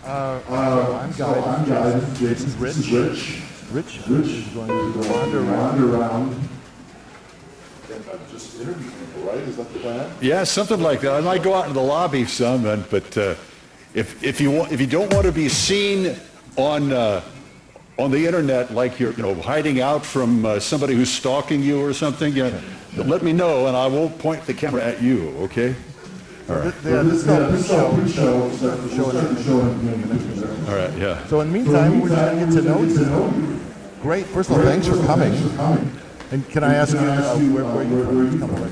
I'm Guy. This is Rich. Rich is going to wander around. Just interview people, right? Is that the plan? Yeah, something like that. I might go out in the lobby some, but if you don't want to be seen on the internet like you're hiding out from somebody who's stalking you or something, let me know and I won't point the camera at you. Okay. All right. This is our pre-show. All right. Yeah. So in the meantime, we're trying to get to know you. Great. First of all, thanks for coming. And can I ask you where you come from? I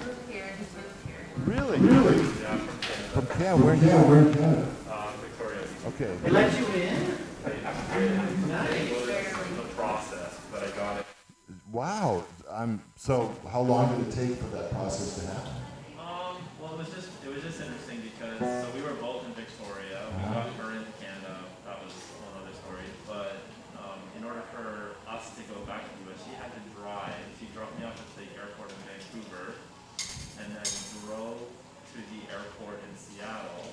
live here, just moved here. Really? From Canada? Where in Canada? Victoria. Okay. They let you in? It was the process, but I got it. Wow. So how long did it take for that process to happen? Well, it was just interesting because so we were both in Victoria. We got her into Canada. That was a whole other story. But in order for us to go back to the US, she had to drive. She dropped me off at the airport in Vancouver, and then drove to the airport in Seattle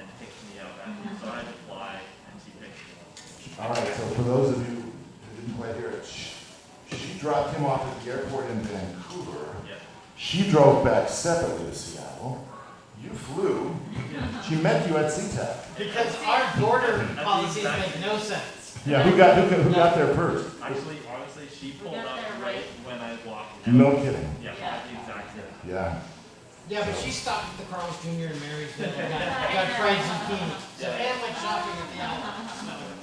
and picked me up. So I had to fly, and she picked me up. All right. So for those of you who didn't quite hear it, she dropped him off at the airport in Vancouver. Yeah. She drove back separately to Seattle. You flew. She met you at SeaTac. Because our border policies make no sense. Yeah, who got there first? Actually, honestly, she pulled up right when I walked. No kidding. Yeah, at the exact same. Yeah. Yeah, but she stopped at the Carl's Jr. and Marysville and got fries and zucchini. So Anne went shopping at the outlet.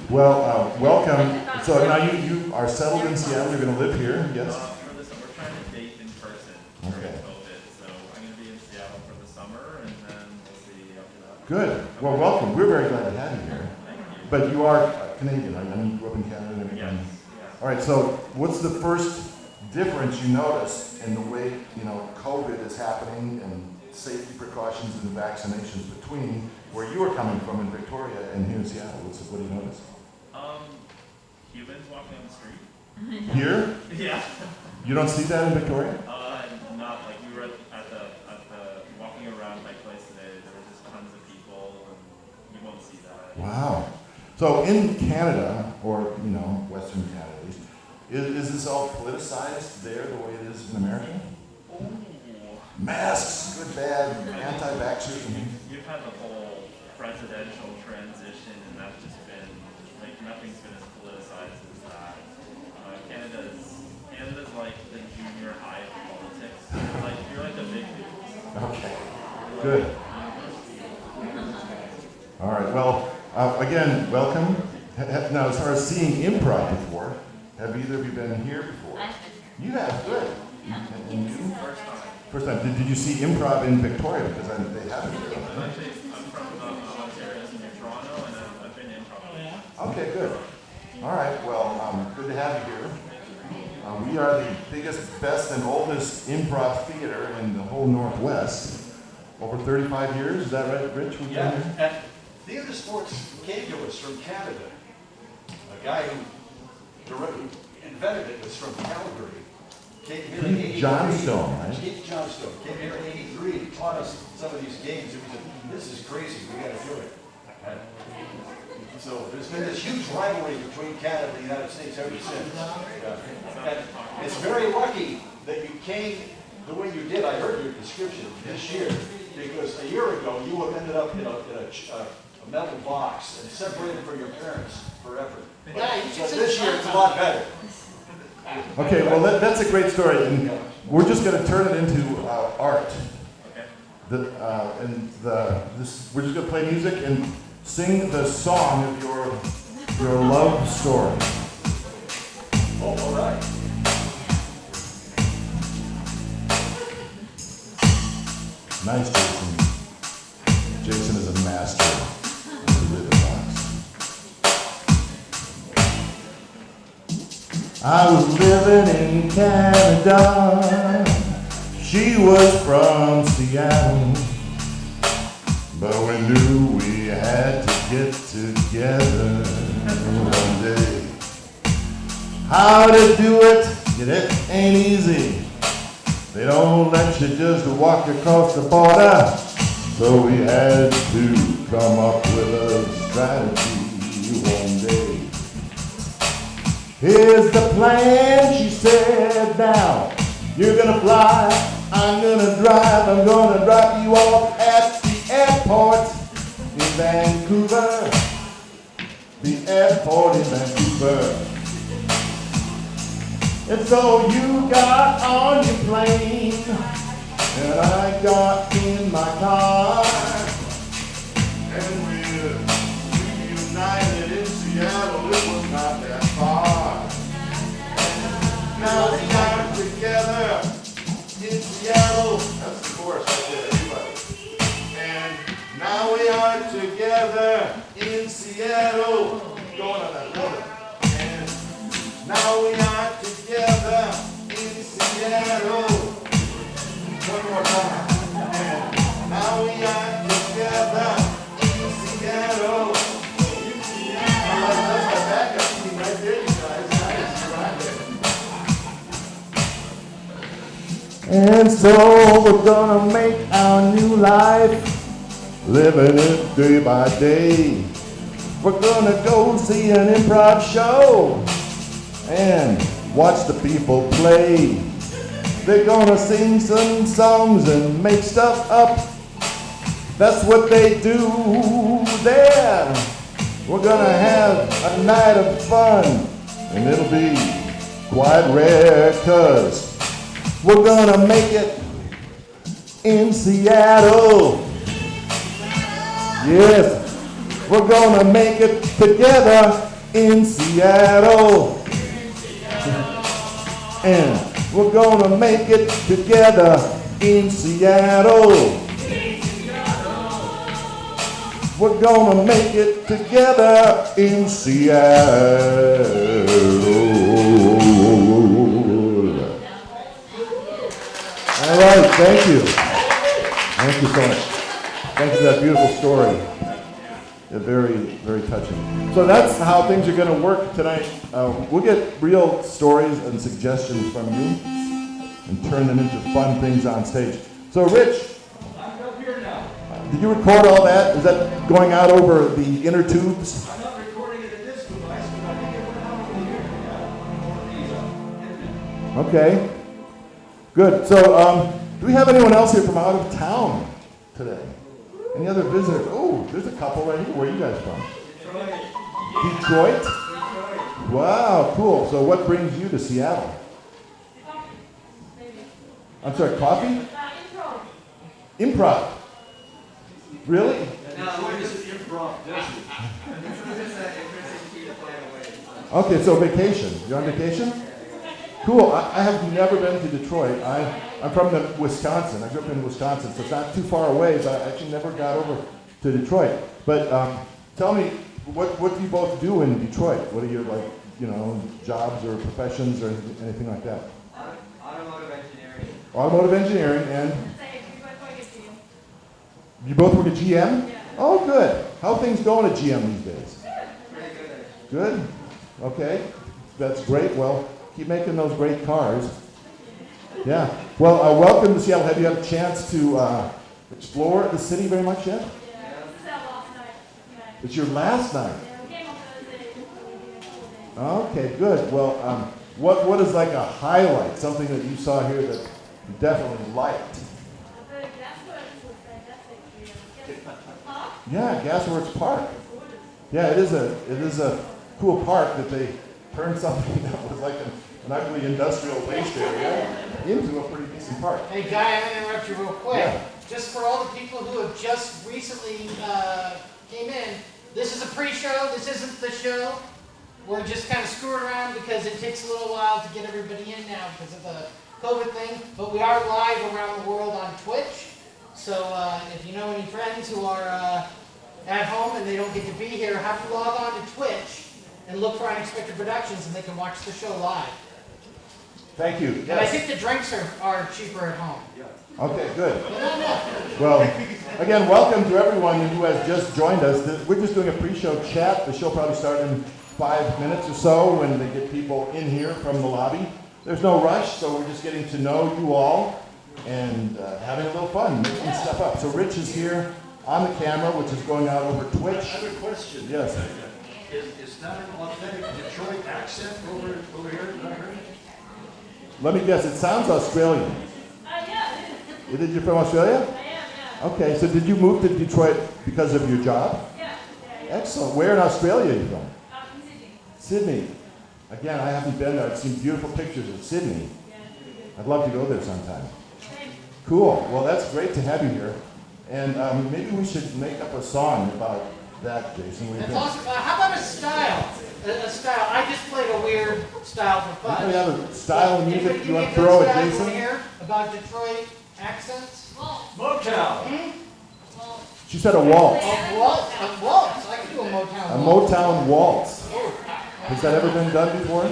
Well, welcome. So now you are settled in Seattle. You're going to live here, yes? For the summer, we're trying to date in person during Okay. COVID. So I'm going to be in Seattle for the summer, and then we'll see after that. Good. Well, welcome. We're very glad to have you here. Thank you. But you are Canadian, right? I mean, you grew up in Canada and everything. Yes. All right. So what's the first difference you notice in the way COVID is happening and safety precautions and vaccinations between where you are coming from in Victoria and here in Seattle? What do you notice? Humans walking on the street. Here? Yeah. You don't see that in Victoria? Not like we were at the walking around my place today. There were just tons of people, and you won't see that. Wow. So in Canada, or Western Canada at least, is this all politicized there the way it is in America? Masks, good, bad, anti-vaxxers. You've had the whole presidential transition, and that's just been like nothing's been as politicized as that. Canada's like the junior high of politics. You're like the big dudes. Okay, good. All right, well, again, welcome. Now, as far as seeing improv before, have either of you been here before? I've been here. You have, good. Yeah. And you? First time. First time. Did you see improv in Victoria? Because they haven't. Actually, I'm from Ontario, near Toronto, and I've been in Improv. Okay, good. All right, well, good to have you here. We are the biggest, best, and oldest improv theater in the whole Northwest. Over 35 years, is that right, Rich? We've been here? And Theatresports came to us from Canada. A guy who invented it was from Calgary. Came here in 83. Johnstone, right? Keith Johnstone came here in 83 and taught us some of these games. It was this is crazy, we got to do it. And so there's been this huge rivalry between Canada and the United States ever since. And it's very lucky that you came the way you did. I heard your description this year, because a year ago you would have ended up in a metal box and separated from your parents forever. But this year it's a lot better. Okay, well, that's a great story, and we're just going to turn it into art. Okay. We're just going to play music and sing the song of your love story. Oh, all right. Nice, Jason. Jason is a master of the rhythm box. I was living in Canada. She was from Seattle. But we knew we had to get together one day. How to do it? It ain't easy. They don't let you just walk across the border. So we had to come up with a strategy one day. Here's the plan, she said. Now you're gonna fly, I'm gonna drive. I'm gonna drop you off at the airport in Vancouver. The airport in Vancouver. And so you got on your plane, and I got in my car, and we reunited in Seattle. It was not that far. Now we are together in Seattle. That's the chorus right there, everybody. And now we are together in Seattle. Going on that road. And now we are together in Seattle. One more time. And now we are together in Seattle. That's my backup team right there, you guys. Nice. And so we're gonna make our new life, living it day by day. We're gonna go see an improv show and watch the people play. They're gonna sing some songs and make stuff up. That's what they do there. We're gonna have a night of fun, and it'll be quite rare, 'cause we're gonna make it in Seattle. Yes, we're gonna make it together in Seattle. And we're gonna make it together in Seattle. We're gonna make it together in Seattle. All right, thank you. Thank you so much. Thank you for that beautiful story. Yeah, very, very touching. So that's how things are going to work tonight. We'll get real stories and suggestions from you and turn them into fun things on stage. So, Rich, I'm up here now. did you record all that? Is that going out over the inner tubes? I'm not recording it in this device, but I think it went out over here. Okay. Good. So, do we have anyone else here from out of town today? Any other visitors? Oh, there's a couple right here. Where are you guys from? Detroit? Wow, cool. So what brings you to Seattle? I'm sorry, coffee? Improv. Really? No, what is Improv? Okay, so vacation. You're on vacation? Cool. I have never been to Detroit. I'm from Wisconsin. I grew up in Wisconsin, so it's not too far away, but I actually never got over to Detroit. But tell me, what do you both do in Detroit? What are your, jobs or professions or anything like that? Automotive engineering. Automotive engineering, and you both work at GM? Yeah. Oh, good. How are things going at GM these days? Pretty good. Good? Okay. That's great. Well, keep making those great cars. Yeah. Well, welcome to Seattle. Have you had a chance to explore the city very much yet? Yeah, this is our last night. It's your last night. Yeah, we came on Thursday. Okay, good. Well, what is like a highlight, something that you saw here that you definitely liked? The Gasworks was fantastic. Huh? Yeah, Gasworks Park. Yeah, it is a cool park that they turned something that was like an ugly industrial waste area into a pretty decent park. Hey, Guy, I'm going to interrupt you real quick. Yeah. Just for all the people who have just recently came in, this is a pre-show. This isn't the show. We're just kind of screwing around because it takes a little while to get everybody in now because of the COVID thing. But we are live around the world on Twitch. So if you know any friends who are at home and they don't get to be here, have to log on to Twitch and look for Unexpected Productions and they can watch the show live. Thank you. And I think the drinks are cheaper at home. Okay, good. No. Well, again, welcome to everyone who has just joined us. We're just doing a pre-show chat. The show probably started in 5 minutes or so when they get people in here from the lobby. There's no rush, so we're just getting to know you all. and having a little fun, making stuff up. So Rich is here on the camera, which is going out over Twitch. I have a question. Yes. Is that an authentic Detroit accent over here that I heard? Let me guess, it sounds Australian. Yeah, it is. Did you from Australia? I am, yeah. Okay, so did you move to Detroit because of your job? Yeah. Excellent. Where in Australia are you from? From Sydney. Sydney. Again, I haven't been there. I've seen beautiful pictures of Sydney. Yeah, pretty good. I'd love to go there sometime. Same. Cool. Well, that's great to have you here. And maybe we should make up a song about that, Jason. What do you That's think? awesome. How about a style? A style. I just played a weird style for fun. Anybody have a style of music Anybody you want get to throw good at styles Jason? over here about Detroit accents? Motown. She said a waltz. A waltz. A waltz. I can do a Motown A waltz. Motown waltz. Has that ever been done before?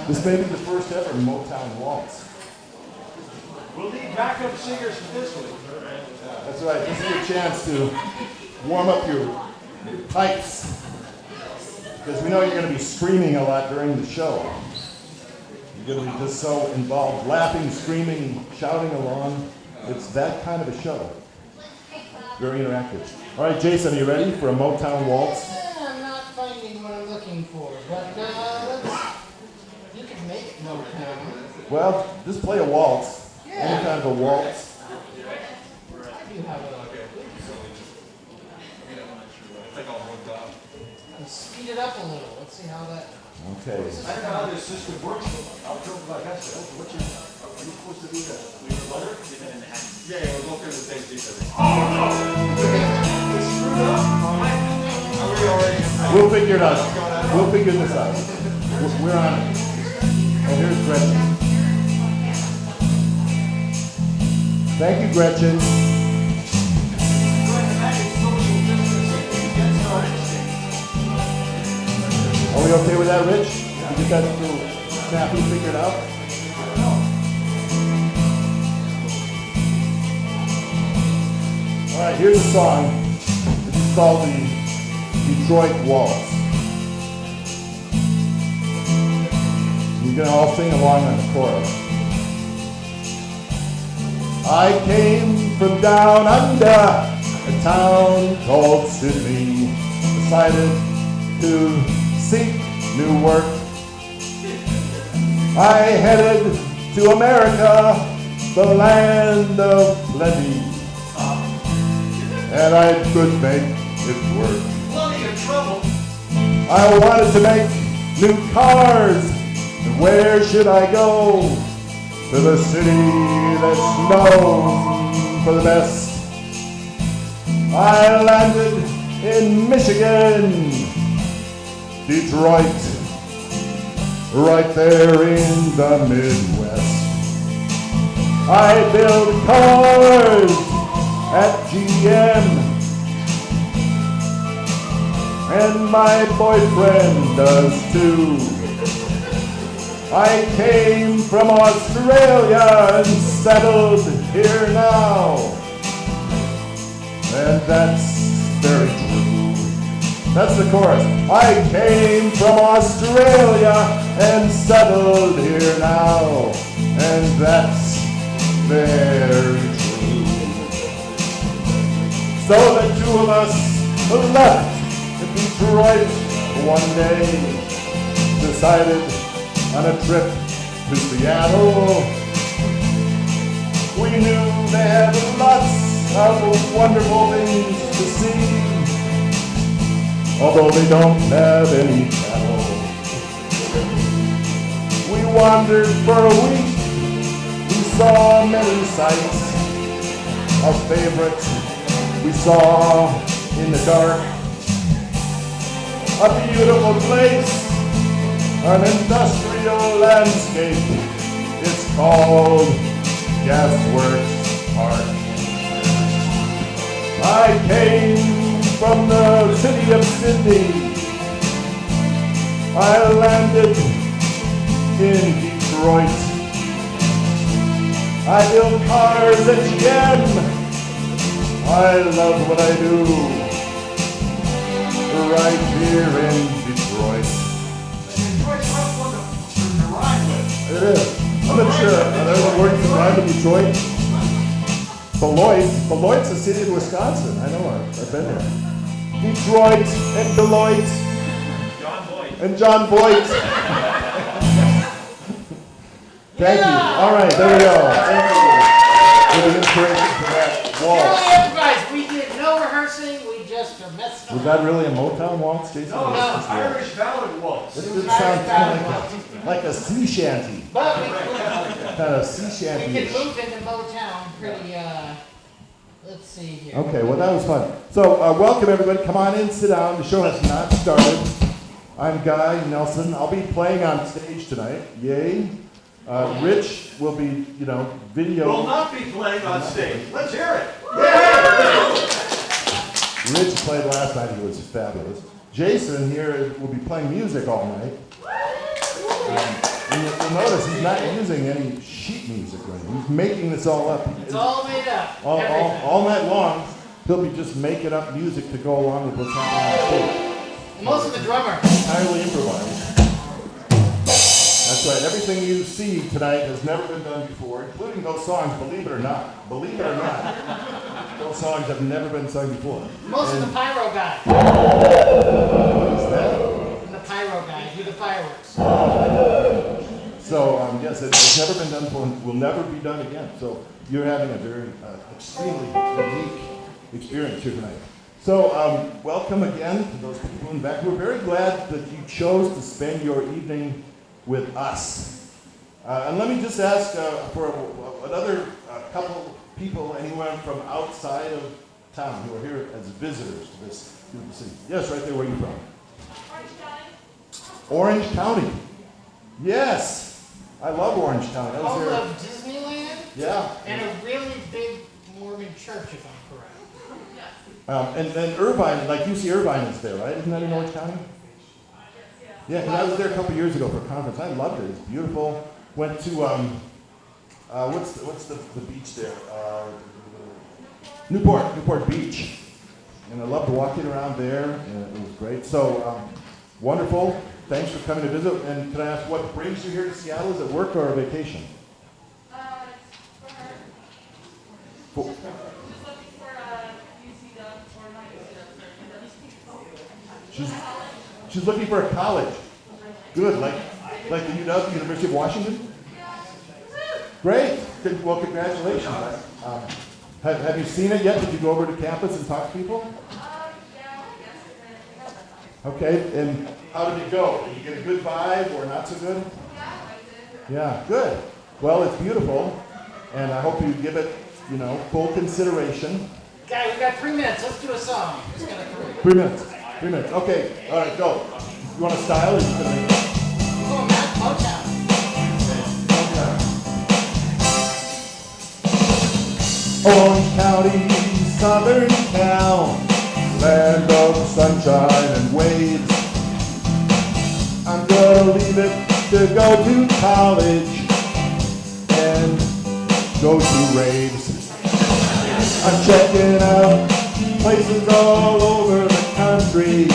This may be the first ever Motown waltz. We'll need backup singers for this one. That's right. This is your chance to warm up your pipes. Because we know you're going to be screaming a lot during the show. You're going to be just so involved, laughing, screaming, shouting along. It's that kind of a show. Very interactive. All right, Jason, are you ready for a Motown waltz? I'm not finding what I'm looking for, but you can make it Motown. Well, just play a waltz. Yeah. Any kind of a waltz. I do have a. Let's speed it up a little. Let's see how that. Okay. I don't know how this system works, but I'll tell you about that. What's your, are you supposed to do that? Yeah, we'll go through the things detail. It's screwed up. Are we already? We'll figure it out. We'll figure this out. We're on it. Oh, here's Gretchen. Thank you, Gretchen. Are we okay with that, Rich? You get that little snappy figured out? All right, here's a song. This is called the Detroit Waltz. You can all sing along on the chorus. I came from down under a town called Sydney, decided to seek new work. I headed to America, the land of plenty, and I could make it work. Plenty of trouble. I wanted to make new cars, and where should I go? To the city that's known for the best. I landed in Michigan, Detroit, right there in the Midwest. I build cars at GM, and my boyfriend does too. I came from Australia and settled here now, and that's very true. That's the chorus. I came from Australia and settled here now, and that's very true. So the two of us left Detroit one day, decided on a trip to Seattle. We knew they had lots of wonderful things to see, although they don't have any cattle. We wandered for a week, we saw many sights. Our favorite we saw in the dark, a beautiful place, an industrial landscape. It's called Gasworks Park. I came from the city of Sydney. I landed in Detroit. I build cars at GM. I love what I do right here in Detroit. Detroit's rough one to ride with. It is. I'm not sure. Are there the words that rhyme in Detroit? Beloit. Beloit's a city in Wisconsin. I know. I've been there. Detroit and Beloit. John Boyd. And John Boyd. Thank you. All right, there we go. Thank you for the inspiration for that waltz. Really improvised. We did no rehearsing. We just are messing up. Was that really a Motown waltz, Jason? No, it's Irish ballad waltz. This did sound kind of like a sea shanty. But Kind of sea we shanty. can move into Motown pretty, let's see here. Okay, well that was fun. So welcome everybody. Come on in, sit down. The show has not started. I'm Guy Nelson. I'll be playing on stage tonight. Yay. Rich will be, video. Will not be playing on stage. Let's hear it. Rich played last night. He was fabulous. Jason here will be playing music all night. And you'll notice he's not using any sheet music or anything. He's making this all up. It's all made up. All night long, he'll be just making up music to go along with what's happening on stage. Most of the drummer. Entirely improvised. That's right. Everything you see tonight has never been done before, including those songs, believe it or not. Believe it or not. Those songs have never been sung before. Most of the pyro guy. What is that? And the pyro guy. Do the fireworks. So, yes, it's never been done before and will never be done again. So, you're having a very extremely unique experience here tonight. So, welcome again to those people in the back. We're very glad that you chose to spend your evening with us. And let me just ask for another couple people, anyone from outside of town who are here as visitors to this beautiful city. Yes, right there. Where are you from? Orange County. Yes. I love Orange County. I was Home there. of Disneyland. Yeah. And a really big Mormon church, if I'm correct. And Irvine, like UC Irvine is there, right? Isn't that in Orange County? Yeah, and I was there a couple years ago for a conference. I loved it. It's beautiful. Went to what's the beach there? Newport Beach. And I loved walking around there, and it was great. So wonderful. Thanks for coming to visit. And can I ask what brings you here to Seattle? Is it work or a vacation? It's for her. For- Just looking for UC Dub or not UC Dub, She's looking for a college. Good, like the UW, University of Washington? Great. Well, congratulations. Have you seen it yet? Did you go over to campus and talk to people? Yeah, yesterday. Okay, and how did it go? Did you get a good vibe or not so good? Yeah, I did. Yeah, good. Well, it's beautiful, and I hope you give it, full consideration. Guy, we got 3 minutes. Let's do a song. Just got 3. 3 minutes. 3 minutes. Okay. All right, go. You want to style or you gonna? Oh, Matt Motown. Orange County, Southern Cal, land of sunshine and waves. I'm gonna leave it to go to college and go to raves. I'm checking out places all over the country,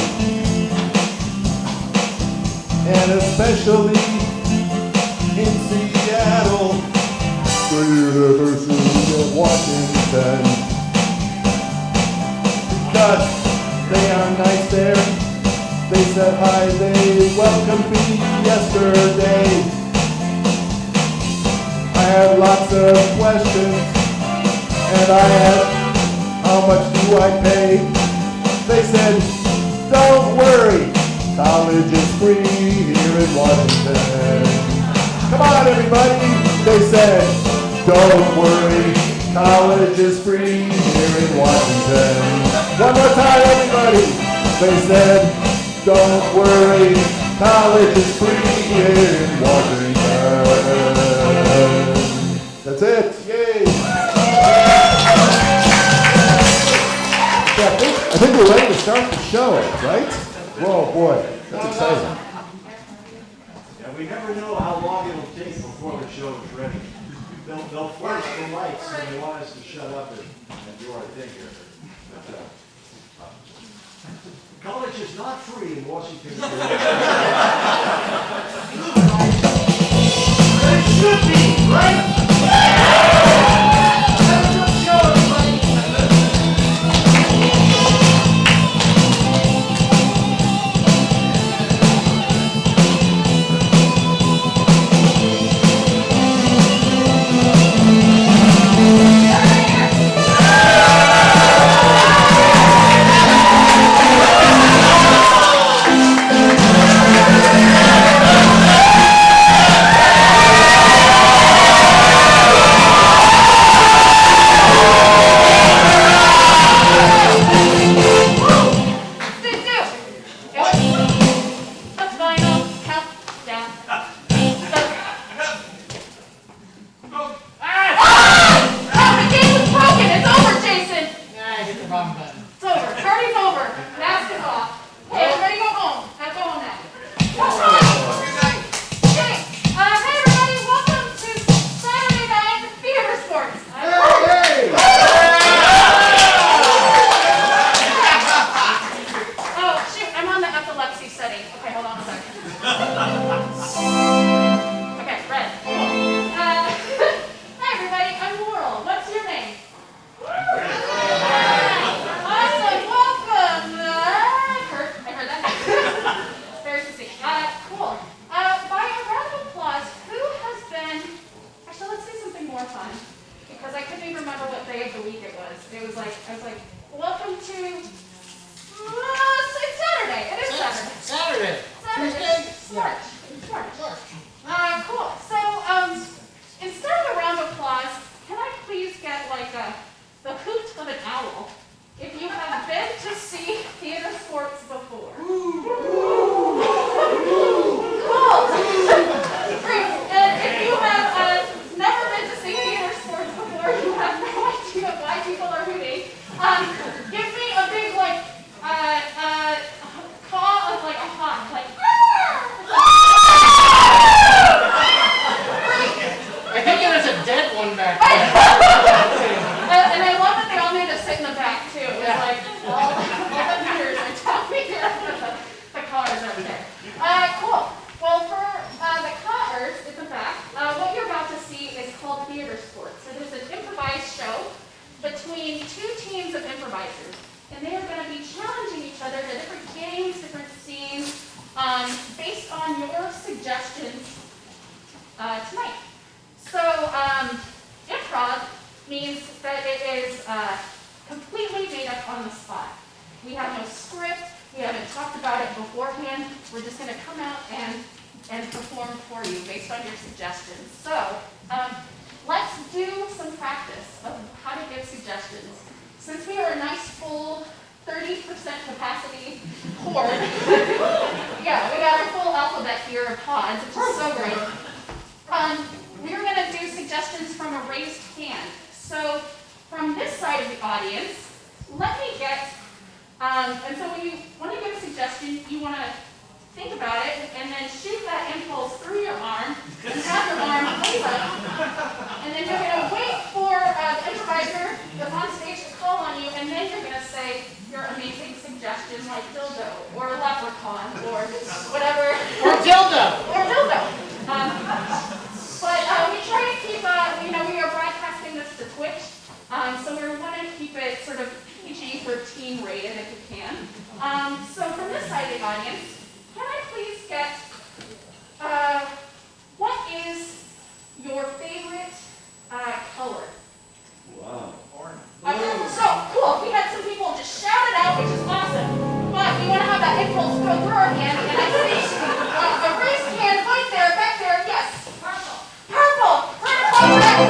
and especially in Seattle, the University of Washington. Because they are nice there. They said hi, they welcomed me yesterday. I had lots of questions, and I asked, how much do I pay? They said, don't worry, college is free here in Washington. Come on, everybody. They said, don't worry, college is free here in Washington. One more time, everybody. They said, don't worry, college is free here in Washington. That's it. Yay. I think we're ready to start the show, right? Whoa, boy, that's exciting. And we never know how long it'll take before the show is ready. They'll flash the lights and they want us to shut up and do our thing here. But, college is not free in Washington. should be, right? Have a good show, everybody. The final countdown. The game was broken. It's over, Jason. I hit the wrong button. It's over. Party's over. Mask is off. Hey, everybody go home. Go home now. What's wrong? Okay. Hey, everybody. Welcome to Saturday Night Theatresports. Oh, shoot. I'm on the epilepsy setting. Okay, hold on a second. Okay, red. Cool. Hi, everybody. I'm Laurel. What's your name? Awesome. Welcome. I heard that. Very succinct. Cool. By a round of applause, who has been... Actually, let's do something more fun. Because I couldn't even remember what day of the week it was. I was like, welcome to... it's Saturday. It is Saturday. Saturday. Saturday. Tuesday? March. Cool. So, instead of a round of applause, can I please get like the hoot of an owl if you have been to see Theatresports before? Cool. Great. And if you have never been to see Theatresports before, you have no idea why people are hooting. Give me a big like caw of like a hawk, like. I think there's a dead one back there. And I love that they all made us sit in the back too. It was like all the meters are telling me the cars over there. Cool. Well, for the cars in the back, what you're about to see is called Theatresports. It is an improvised show between two teams of improvisers. And they are going to be challenging each other to different games, different scenes, based on your suggestions tonight. So, improv means that it is completely made up on the spot. We have no script. We haven't talked about it beforehand. We're just going to come out and perform for you based on your suggestions. So, let's do some practice of how to give suggestions. Since we are a nice full 30% capacity horde, yeah, we got our full alphabet here of pods, which is so great. We're going to do suggestions from a raised hand. So from this side of the audience, let me get, and so when you want to give a suggestion, you want to think about it and then shoot that impulse through your arm and have your arm raise up. And then you're going to wait for the improviser that's on stage to call on you, and then you're going to say your amazing suggestion like dildo or leprechaun or whatever. Or dildo. Or dildo. But we try to keep, we are broadcasting this to Twitch, so we want to keep it sort of PG-13 rated if we can. So from this side of the audience, can I please get, what is your favorite color? Wow. So, cool, we had some people just shout it out, which is awesome. But we want to have that impulse go through our hand, and I see a raised hand right there, back there, yes. Purple. Purple! We're going to call that.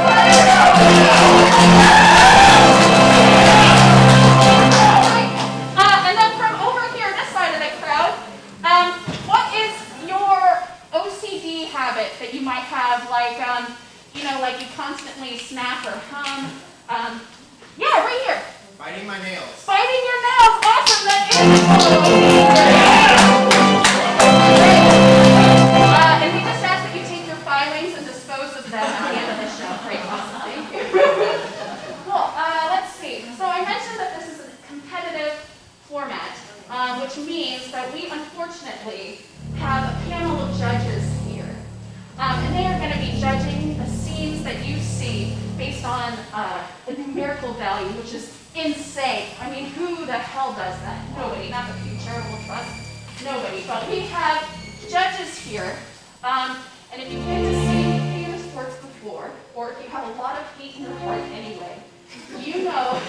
And then from over here, this side of the crowd, what is your OCD habit that you might have, like, like you constantly snap or hum? Yeah, right here. Biting my nails. Biting your nails. Awesome. That is. And we just ask that you take your filings and dispose of them at the end of the show. Great. Awesome. Thank you. Cool. Let's see. So I mentioned that this is a competitive format, which means that we unfortunately have a panel of judges here. And they are going to be judging the scenes that you see based on a numerical value, which is insane. I mean, who the hell does that? Nobody, not the Pew Charitable Trust, nobody. But we have judges here, and if you've been to see Theatresports before, or if you have a lot of hate in your heart anyway, you know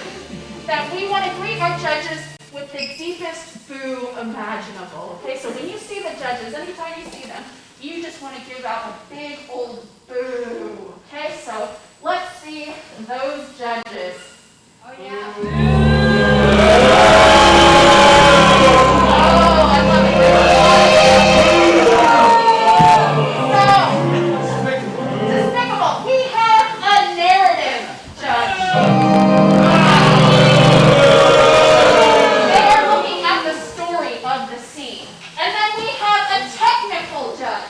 that we want to greet our judges with the deepest boo imaginable. Okay, so when you see the judges, anytime you see them, you just want to give out a big old boo. Okay, so let's see those judges. Oh yeah. Oh, I love it. So, despicable. We have a narrative judge. They are looking at the story of the scene. And then we have a technical judge.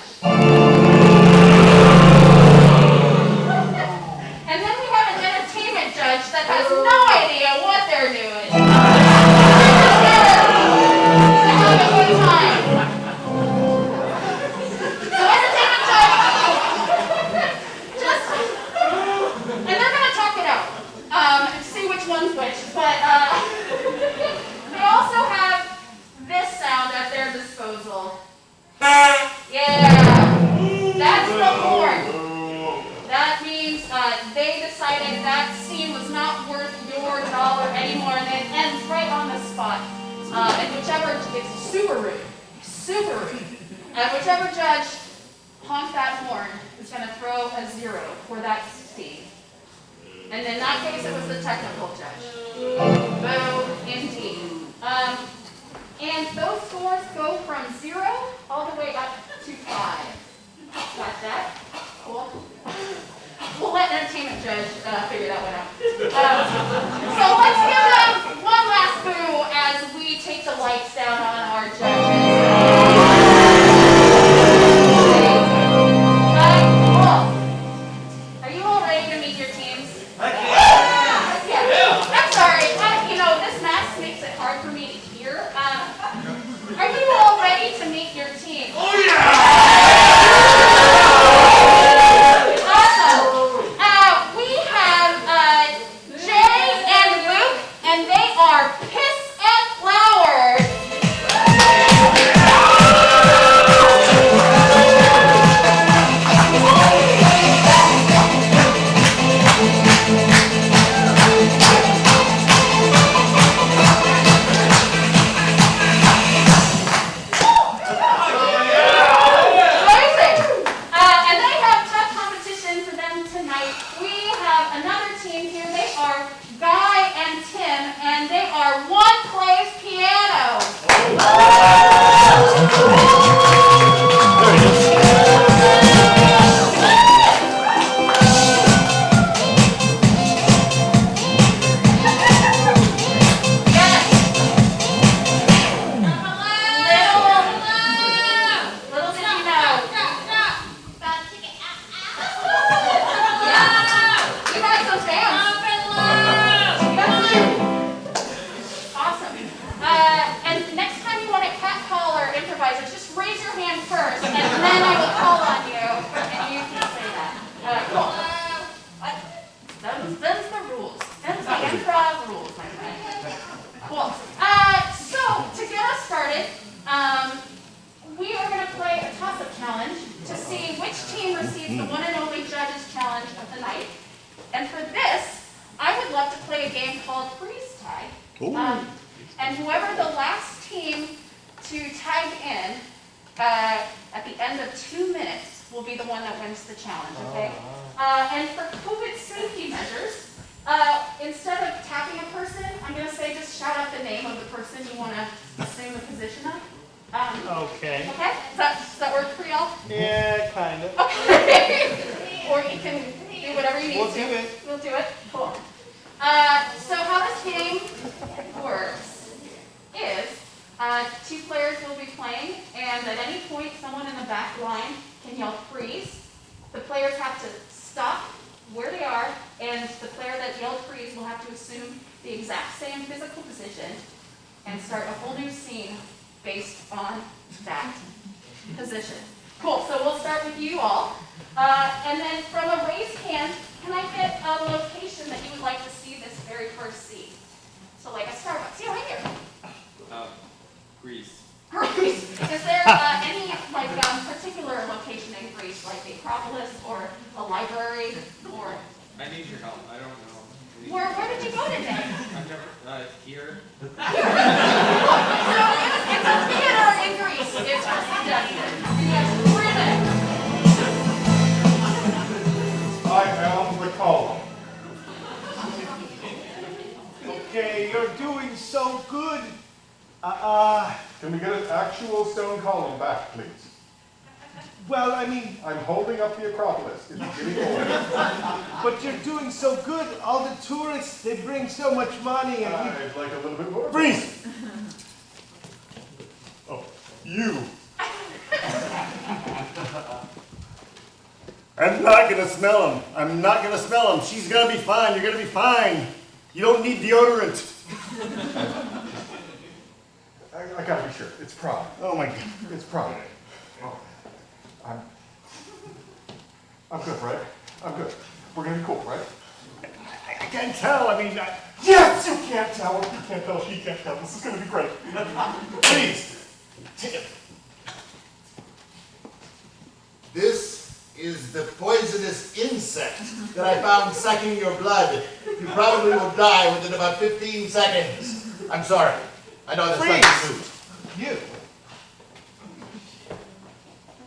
And then we have an entertainment judge that has no idea what they're doing. To have a good time. So entertainment judge, just, and they're gonna talk it out, and see which one's which. But they also have this sound at their disposal. Yeah, that's the horn. That means they decided that scene was not worth your dollar anymore, and it ends right on the spot. And whichever, it's super rude, and whichever judge honked that horn is going to throw a 0 for that scene. And in that case, it was the technical judge. Boo, indeed. And those scores go from 0 all the way up to 5. Got that? Cool. We'll let entertainment judge figure that one out. So let's give them one last boo as we take the lights down on our judges. Cool. Are you all ready to meet your teams? Yeah. I'm sorry. You know, this mask makes it hard for me to hear. Are you all ready to meet your team? Oh yeah! Them's the rules. Them's the improv rules, my friend. Cool. So, to get us started, we are going to play a toss-up challenge to see which team receives the one and only judges challenge of the night. And for this, I would love to play a game called freeze tag. And whoever the last team to tag in at the end of 2 minutes will be the one that wins the challenge, okay? And for COVID safety measures, instead of tapping a person, I'm going to say just shout out the name of the person you want to assume the position of. Okay. Okay? Does that work for y'all? Yeah, kind of. Okay. Or you can do whatever you need We'll to. do it. We'll do it. Cool. So how this game works is 2 players will be playing, and at any point, someone in the back line can yell freeze. The players have to stop where they are, and the player that yelled freeze will have to assume the exact same physical position and start a whole new scene based on that position. Cool, so we'll start with you all. And then from a raised hand, can I get a location that you would like to see this very first scene? So like a Starbucks. Yeah, right here. Greece. Greece. Is there any particular location in Greece, like the Acropolis or a library, or? I need your help. I don't know. Where did you go today? I've never, here. So it's a theater in Greece. It's for suggested. Yes, 3 minutes. I am the column. Okay, you're doing so good. Can we get an actual stone column back, please? Well, I mean, I'm holding up the Acropolis. It's getting old. but you're doing so good. All the tourists, they bring so much money. And I'd like a little bit more. Freeze! Oh, you. I'm not gonna smell him. I'm not gonna smell him. She's gonna be fine. You're gonna be fine. You don't need deodorant. I gotta be sure. It's prom. Oh my God. It's prom. Oh, I'm good, right? I'm good. We're gonna be cool, right? I can't tell. I mean, Yes, you can't tell. You can't tell. She can't tell. This is gonna be great. Please. This is the poisonous insect that I found sucking your blood. You probably will die within about 15 seconds. I'm sorry. I know that's not the suit. you.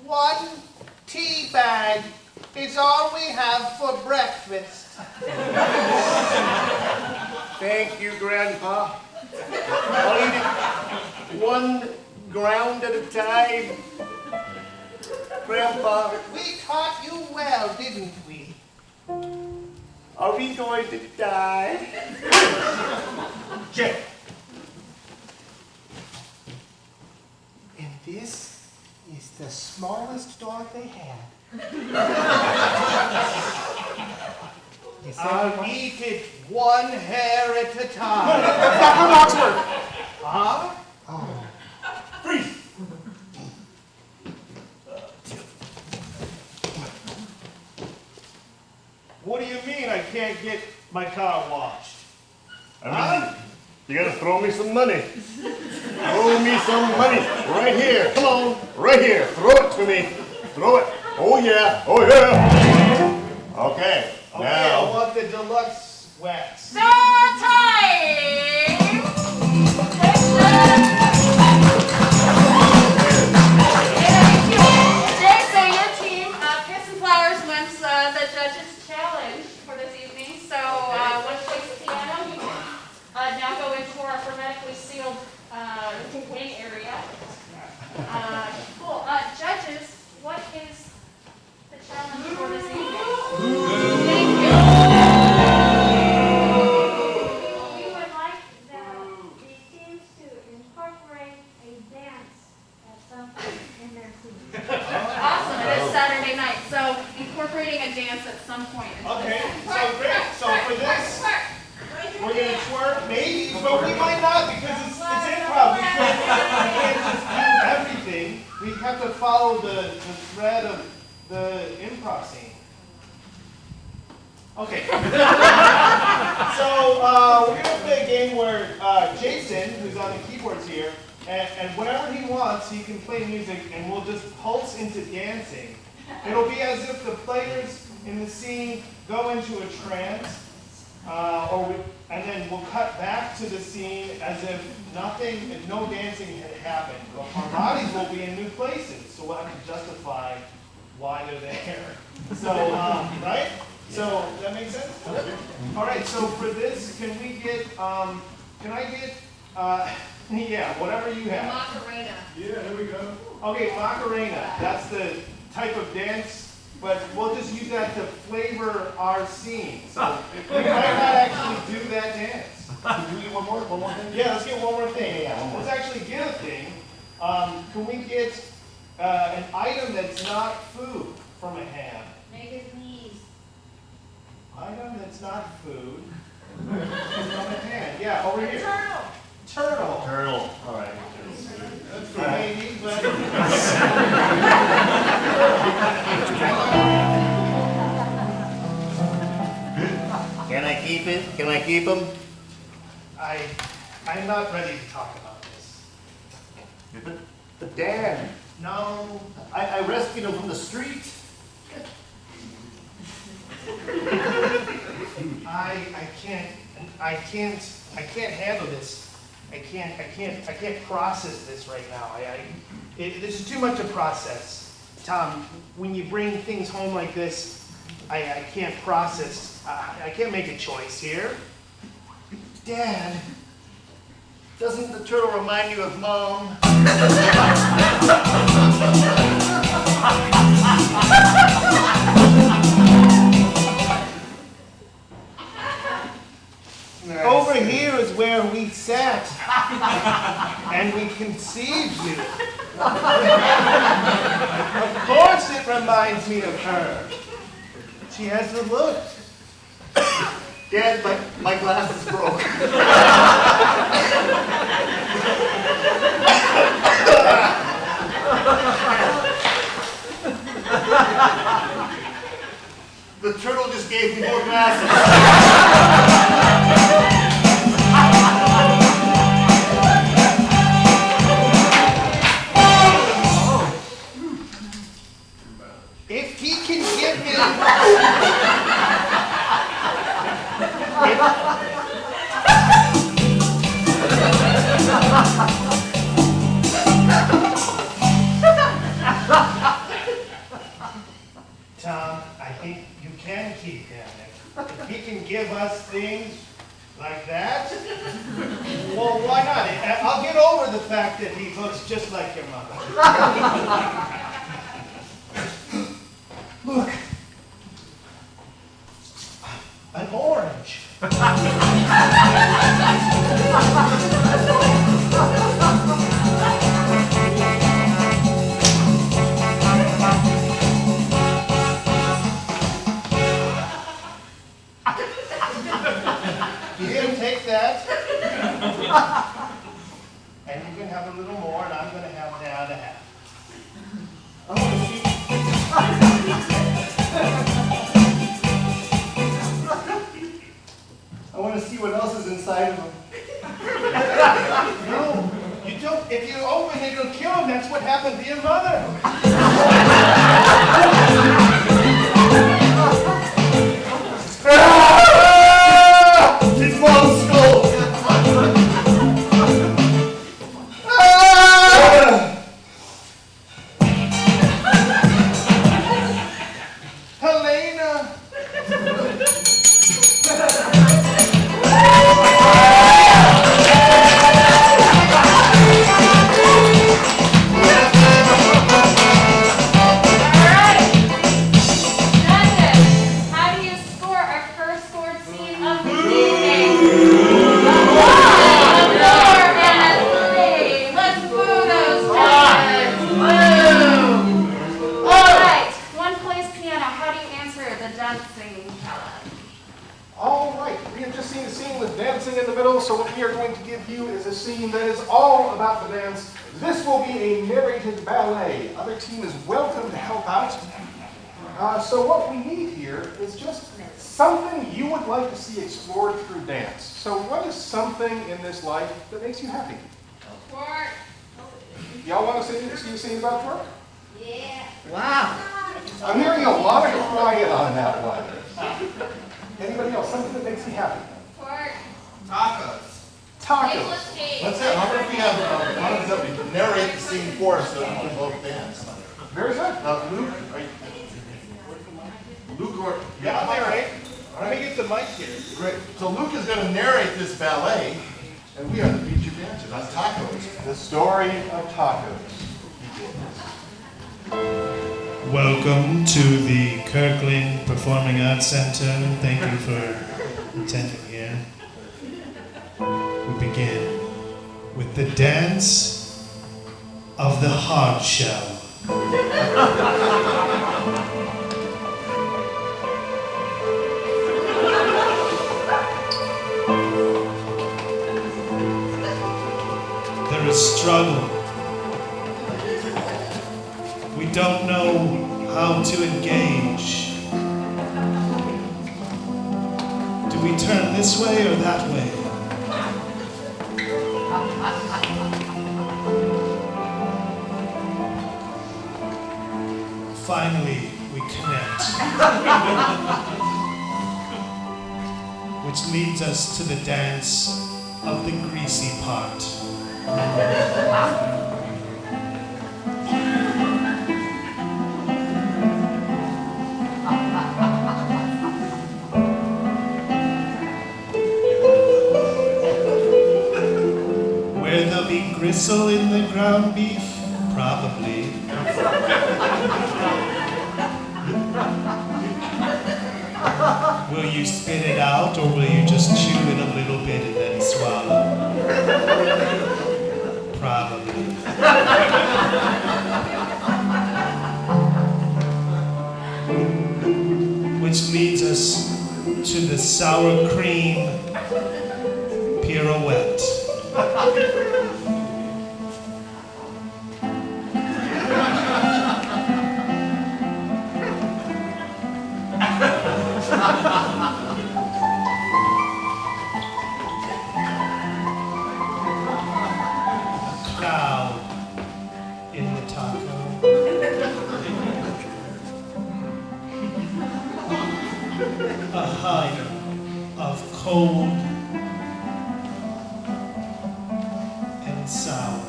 One tea bag is all we have for breakfast. Thank you, Grandpa. I'll eat it one ground at a time. Grandpa, we taught you well, didn't we? Are we going to die? Jim. And this is the smallest dog they had. I'll eat it one hair at a time. Dr. Knoxford. Huh? Freeze. What do you mean I can't get my car washed? You gotta throw me some money. Throw me some money. Right here. Come on. Right here. Throw it to me. Throw it. Oh yeah. Oh yeah. Okay. Okay, I Now. want the deluxe wax. So time! Jay, so your team, Piss and Flowers, wins the judges' challenge for this evening. So one place piano, you can now go into our hermetically sealed wing area. Cool. Judges, what is the challenge for this evening? Thank you. We would like the teams to incorporate a dance at some point in their scene. Awesome. It is Saturday night, so incorporating a dance at some point. Okay, so great. So for this, we're gonna twerk, maybe, but we might not because it's improv. We can't just do everything. We have to follow the thread of the improv scene. Okay. So we're gonna play a game where Jason, who's on the keyboards here, and whenever he wants, he can play music, and we'll just pulse into dancing. It'll be as if the players in the scene go into a trance, and then we'll cut back to the scene as if no dancing had happened. But our bodies will be in new places, so we'll have to justify why they're there. So, right? So, does that make sense? All right, so for this, can I get, yeah, whatever you have. Macarena. Yeah, there we go. Okay, Macarena, that's the type of dance, but we'll just use that to flavor our scene. So we might not actually do that dance. Can we get one more thing? Yeah, let's get one more thing. Yeah. Let's actually get a thing. Can we get an item that's not food from a ham? Make it knees. Item that's not food from a ham. Yeah, over here. Turtle. Turtle. Turtle. All right. That's for maybe, but Can I keep him? I'm not ready to talk about this. But Dad, No, I rescued him from the street. I can't handle this. I can't process this right now. This is too much to process. Tom, when you bring things home like this, I can't process. I can't make a choice here. Dad, doesn't the turtle remind you of Mom? Over here is where we sat, and we conceived you. Of course it reminds me of her. She has the look. Dad, my glasses broke. The turtle just gave me more glasses. If he can give me... Tom, I think you can keep him. If he can give us things like that, well, why not? I'll get over the fact that he looks just like your mother. Look. An orange. You can take that. And you can have a little more, and I'm going to have the other half. I want to see. I want to see what else is inside of him. No, you don't. If you open it, it'll kill him. That's what happened to your mother. It's Mom's skull. Helena. All right, we have just seen a scene with dancing in the middle, so what we are going to give you is a scene that is all about the dance. This will be a narrated ballet. Other team is welcome to help out. So what we need here is just something you would like to see explored through dance. So what is something in this life that makes you happy? Twerk. Y'all want to see a scene about twerk? Yeah. Wow. I'm hearing a lot of quiet on that one. Anybody else? Something that makes you happy? Twerk. Tacos. Tacos. English cake. Let's say, how about if we have, one of them narrate the scene for us so we can both dance? Very good. Luke, are you? Luke or? Yeah, I'll narrate. Let me get the mic here. Great. So Luke is going to narrate this ballet, and we are the featured dancers on tacos. The story of tacos. Welcome to the Kirkland Performing Arts Center. Thank you for attending here. We begin with the dance of the hard shell. There is struggle. We don't know how to engage. Do we turn this way or that way? Finally, we connect. Which leads us to the dance of the greasy part. Where there'll be gristle in the ground beef? Probably. Will you spit it out, or will you just chew it a little bit and then swallow? Probably. Which leads us to the sour cream pirouette. Cloud in the taco. A hug of cold and sour.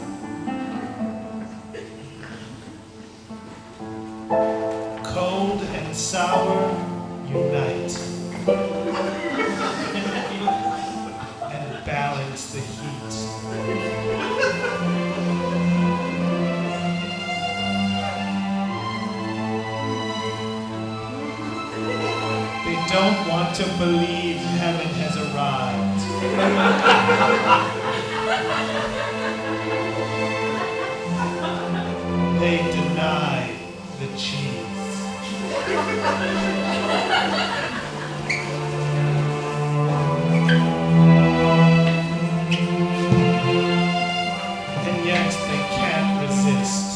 Cold and sour unite and balance the heat. They don't want to believe heaven has arrived. They deny the cheese. And yet they can't resist.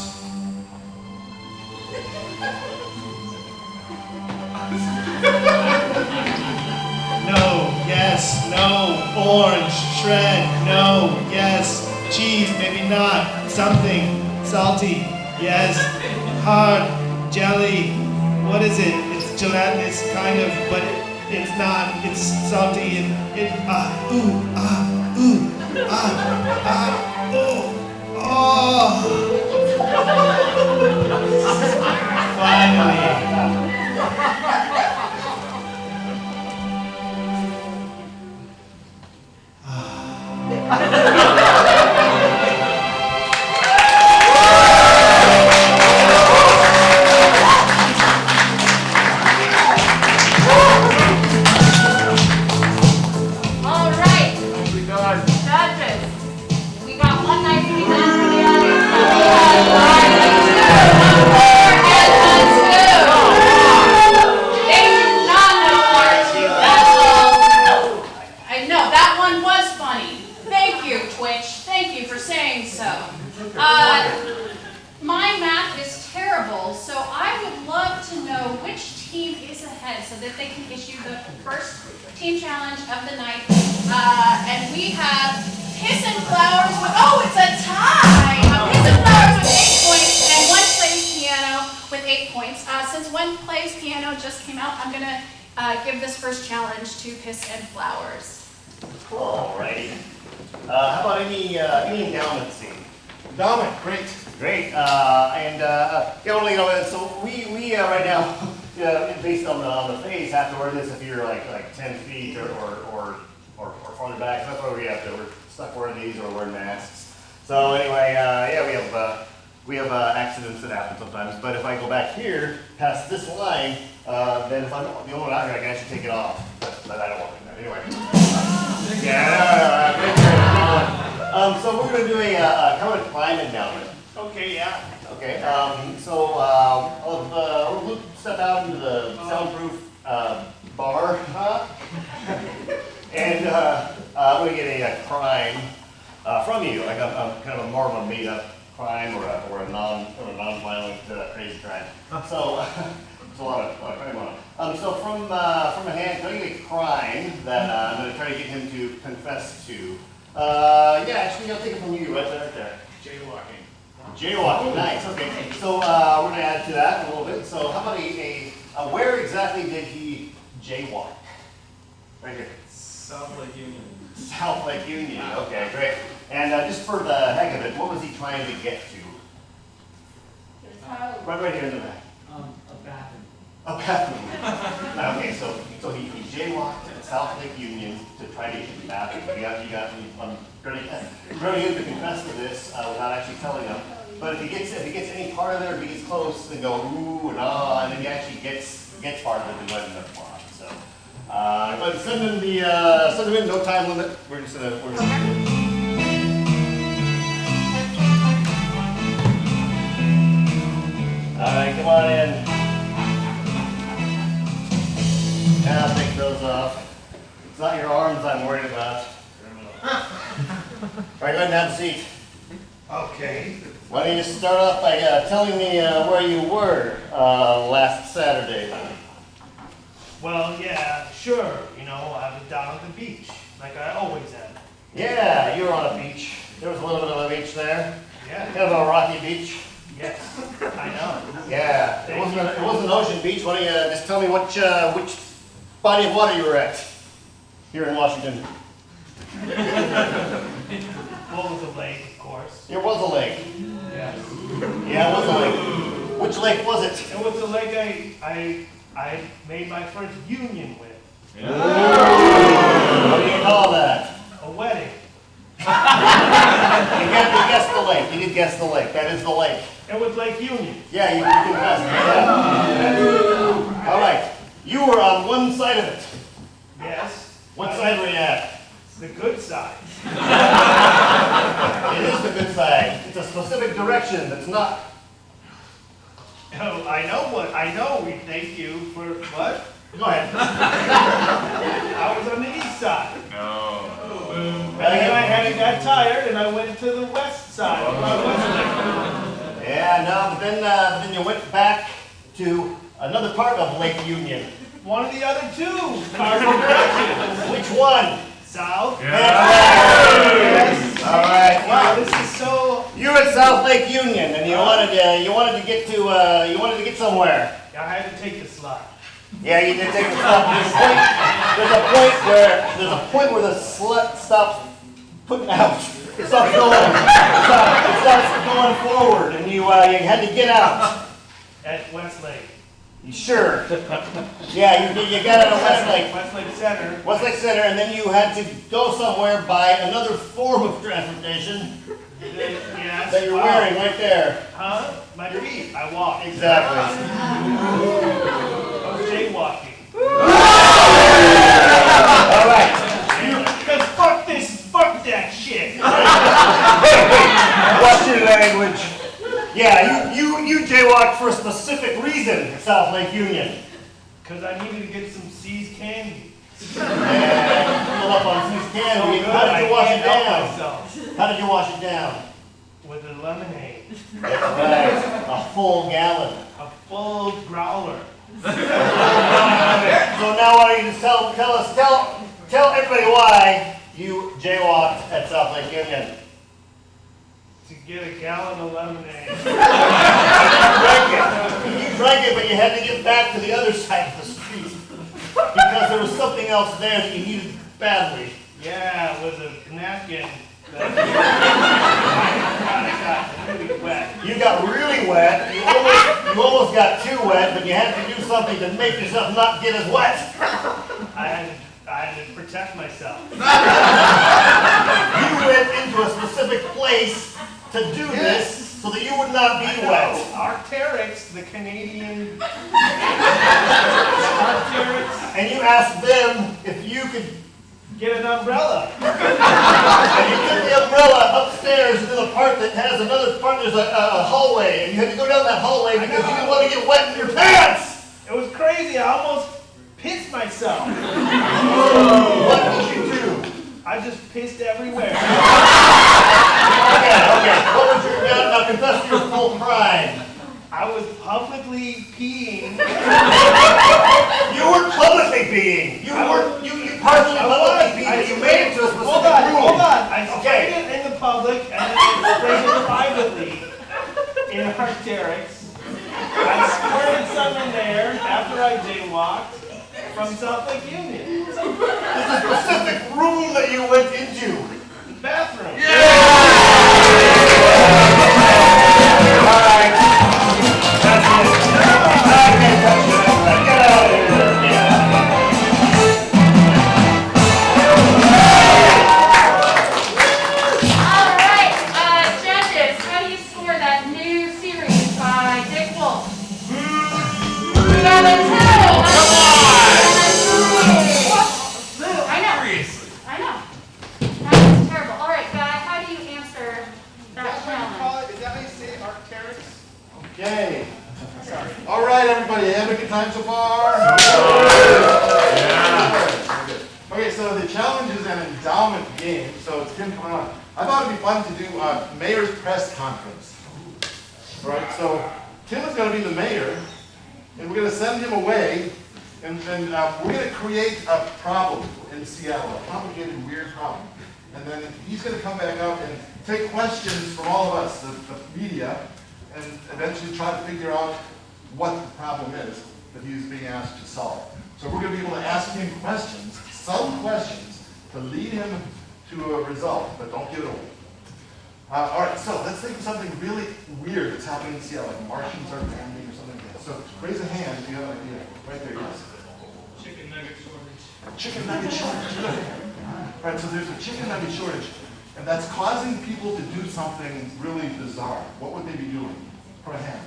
No, yes, no, orange, shred, no, yes, cheese, maybe not, something, salty, yes, hard, jelly, what is it? It's gelatinous, kind of, but it's not, it's salty and it, ooh, oh. Finally. All right, judges, we got one nicely done for the audience. They did not know part two. That's all. I know that one was funny. Thank you, Twitch. Thank you for saying so. My math is terrible, so I would love to know which team is ahead so that they can issue the first team challenge of the night. And we have Piss and Flowers with, oh, it's a tie! Piss and Flowers with 8 points, and One Plays Piano with 8 points. Since One Plays Piano just came out, I'm gonna give this first challenge to Piss and Flowers. Alrighty. How about any endowment scene? Endowment, great. Great. So we right now, based on the face, have to wear this if you're like 10 feet or farther back. So that's why we're stuck wearing these or wearing masks. So anyway, we have accidents that happen sometimes. But if I go back here past this line, then if I'm the only one out here, I can actually take it off. But I don't want to do that anyway. Yeah. So we're going to do a kind of climb endowment. Okay, yeah. Okay. We'll step out into the soundproof bar, and I'm going to get a crime from you, like a kind of more of a made-up crime or a non-violent crazy crime. So a lot of crime on it. So from a hand, can I get a crime that I'm going to try to get him to confess to? Yeah, actually, I'll take it from you right there. Jaywalking. Jaywalking, nice, okay. So we're going to add to that a little bit. So how about where exactly did he jaywalk? Right here. South Lake Union. South Lake Union, okay, great. And just for the heck of it, what was he trying to get to? Right here in the back. A bathroom. A bathroom. Okay, so he jaywalked to South Lake Union to try to get to the bathroom. I'm very good to confess to this without actually telling him. But if he gets any part of it, or if he gets close, then go ooh and ah, and then he actually gets part of it and go ahead and apply. So, but send him in, no time limit. We're just gonna. All right, come on in. And I'll take those off. It's not your arms I'm worried about. All right, go ahead and have a seat. Okay. Why don't you start off by telling me where you were last Saturday? Well, yeah, sure. You know, I was down at the beach, like I always am. Yeah, you were on a beach. There was a little bit of a beach there. Yeah. Kind of a rocky beach. Yes, I know. Yeah, it wasn't an ocean beach. Why don't you just tell me which body of water you were at here in Washington? What was the lake, of course? There was a lake. Yes. Yeah, it was a lake. Which lake was it? It was the lake I made my first union with. What do you call that? A wedding. You guessed the lake. You did guess the lake. That is the lake. It was Lake Union. Yeah, you can guess it. Yeah. All right. You were on one side of it. Yes. What side were you at? The good side. It is the good side. It's a specific direction that's not. Oh, I know. We thank you for what? Go ahead. I was on the east side. No. And then I got tired and I went to the west side. Yeah, no, but then you went back to another part of Lake Union. One of the other two cardinal directions. Which one? South. Yeah. Yes. All right. Wow, this is so. You were at South Lake Union, and you wanted to get somewhere. I had to take the slide. Yeah, you did take the slide. There's a point where the slut stops putting out. It stops going. It starts going forward, and you had to get out. At Westlake. You sure? Yeah, you got out of Westlake. Westlake Center. Westlake Center, and then you had to go somewhere by another form of transportation Yes. that you're wearing right there. Huh? My feet. I walk. Exactly. I was jaywalking. All right. Because fuck that shit. Watch your language. Yeah, you jaywalked for a specific reason, South Lake Union. Because I needed to get some C's candy. And pull up on See's candy. So How did you wash it down? myself How did you wash it down? with a lemonade. That's right. A full gallon. A full growler. So now why don't you just tell everybody why you jaywalked at South Lake Union. To get a gallon of lemonade. You drank it, but you had to get back to the other side of the street because there was something else there that you needed badly. Yeah, it was a napkin. I got really wet. You got really wet. You almost got too wet, but you had to do something to make yourself not get as wet. I had to protect myself. You went into a specific place to do this so that you would not be wet. Arc'teryx, the Canadian Arc'teryx. And you asked them if you could Get an umbrella. and you took the umbrella upstairs into the part that has another part, there's a hallway, and you had to go down that hallway because you didn't want to get wet in your pants! It was crazy. I almost pissed myself. What did you do? I just pissed everywhere. Okay. What was your, now confess your full crime. I was publicly peeing partially you made it to a specific Hold on, room. hold on. I Okay. sprayed it in the public and then I sprayed it privately in Arc'teryx. I squirted some in there after I jaywalked from South Lake Union. There's a specific room that you went into. Bathroom. All right. That's it. I can't touch you. Get out of here. All right, judges, how do you score that new series by Dick Wolf? We got a 2. Come on! Boo, I know. I know. That was terrible. All right, Guy, how do you answer that challenge? Is that how you say Arc'teryx? Okay. All right, everybody, having a good time so far? Okay, so the challenge is an endowment game, so it's Tim coming on. I thought it'd be fun to do a mayor's press conference. All right, so Tim is going to be the mayor, and we're going to send him away, and then we're going to create a problem in Seattle, a complicated, weird problem. And then he's going to come back up and take questions from all of us, the media, and eventually try to figure out what the problem is that he's being asked to solve. So we're going to be able to ask him questions, some questions, to lead him to a result, but don't give it away. All right, so let's think of something really weird that's happening in Seattle, like Martians are landing or something like that. So raise a hand if you have an idea. Right there, yes. Chicken nugget shortage. Chicken nugget shortage. All right, so there's a chicken nugget shortage, and that's causing people to do something really bizarre. What would they be doing? Put a hand.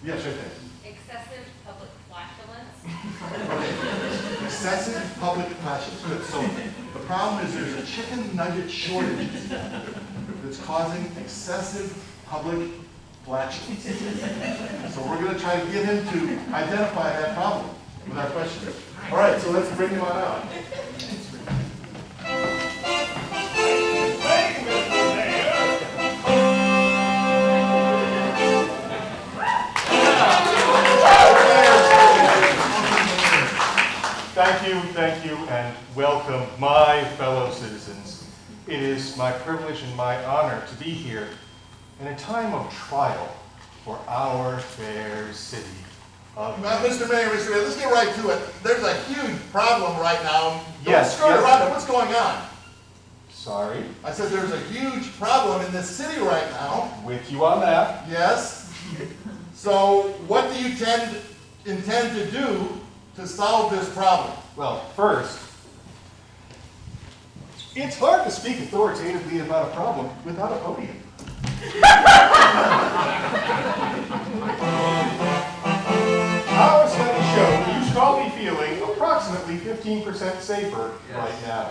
Yes, right there. Excessive public flatulence. Okay. Excessive public flatulence. Good. So the problem is there's a chicken nugget shortage that's causing excessive public flatulence. So we're going to try to get him to identify that problem with our questions. All right, so let's bring him on out. Thank you, and welcome, my fellow citizens. It is my privilege and my honor to be here in a time of trial for our fair city of... Mr. Mayor, let's get right to it. There's a huge problem right now. Yes, Don't skirt yes. around it. What's going on? Sorry? I said there's a huge problem in this city right now. With you on that. Yes. So what do you intend to do to solve this problem? Well, first, it's hard to speak authoritatively about a problem without a podium. Our study showed that you should all be feeling approximately 15% safer right now.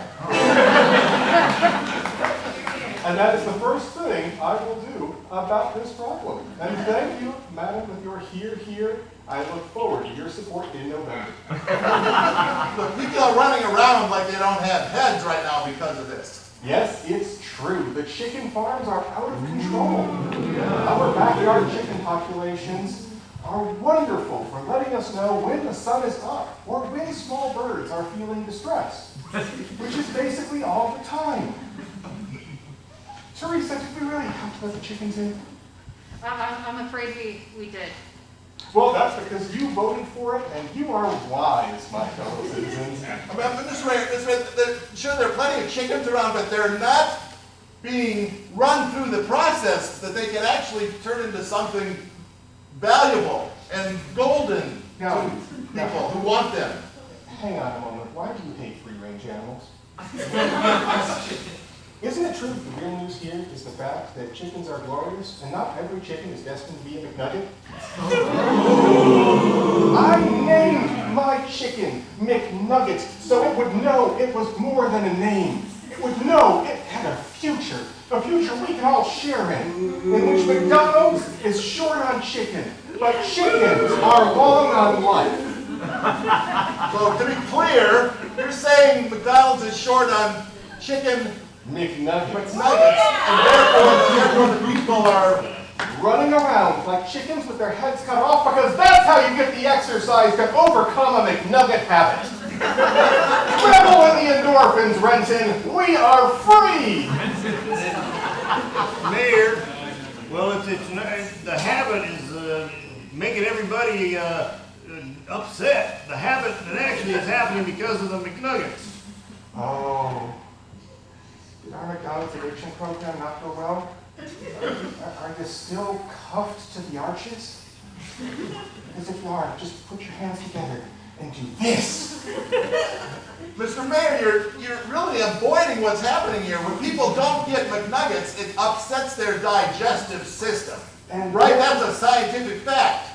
And that is the first thing I will do about this problem. And thank you, madam, with your here. I look forward to your support in November. Look, people are running around like they don't have heads right now because of this. Yes, it's true. The chicken farms are out of control. Our backyard chicken populations are wonderful for letting us know when the sun is up or when small birds are feeling distressed, which is basically all the time. Teresa, did we really have to let the chickens in? I'm afraid we did. Well, that's because you voted for it, and you are wise, my fellow citizens. Sure, there are plenty of chickens around, but they're not being run through the process that they can actually turn into something valuable and golden to people who want them. Hang on a moment. Why do you hate free-range animals? Isn't it true that the real news here is the fact that chickens are glorious and not every chicken is destined to be a McNugget? I named my chicken McNuggets so it would know it was more than a name. It would know it had a future we can all share in which McDonald's is short on chicken, but chickens are long on life. So to be clear, you're saying McDonald's is short on chicken McNuggets. And therefore the people are running around like chickens with their heads cut off because that's how you get the exercise to overcome a McNugget habit. Revel in the endorphins, Renton. We are free. Mayor, well, the habit is making everybody upset. The habit that actually is happening because of the McNuggets. Oh. Did our McDonald's addiction program not go well? Are you still cuffed to the arches? Because if you are, just put your hands together and do this. Mr. Mayor, you're really avoiding what's happening here. When people don't get McNuggets, it upsets their digestive system. And right? That's a scientific fact.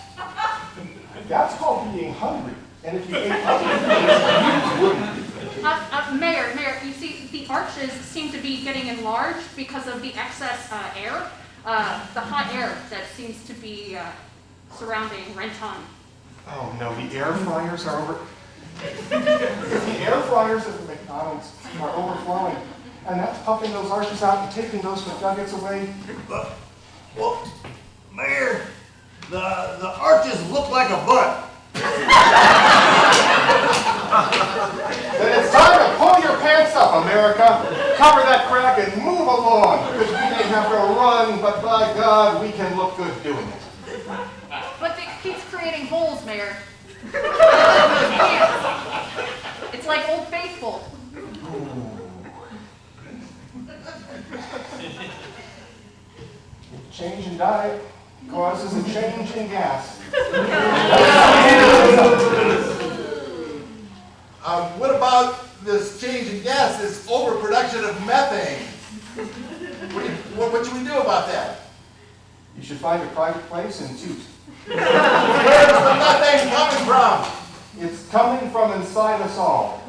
That's called being hungry. And if you ate other things, you wouldn't. Mayor, you see, the arches seem to be getting enlarged because of the excess air, the hot air that seems to be surrounding Renton. Oh no, the air fryers are over. The air fryers at the McDonald's are overflowing, and that's puffing those arches out and taking those McNuggets away. Well, Mayor, the arches look like a butt. Then it's time to pull your pants up, America. Cover that crack and move along, because we may have to run, but by God, we can look good doing it. But it keeps creating holes, Mayor. It's like Old Faithful. Change in diet causes a change in gas. What about this change in gas, this overproduction of methane? What should we do about that? You should find a private place and toot. Where is the methane coming from? It's coming from inside us all.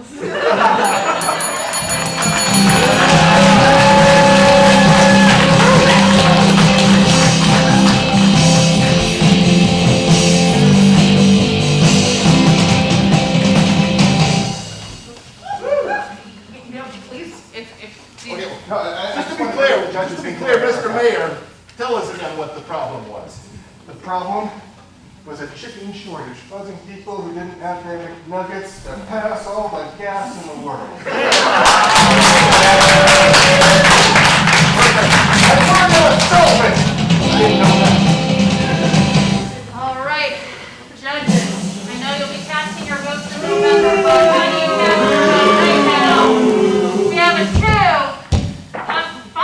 Just to be clear, Mr. Mayor, tell us again what the problem was. The problem was a chicken shortage, causing people who didn't have their McNuggets to pass all the gas in the world. All right, judges, I know you'll be casting your votes in November, but how do you cast your vote right now? We have a 2, a 5.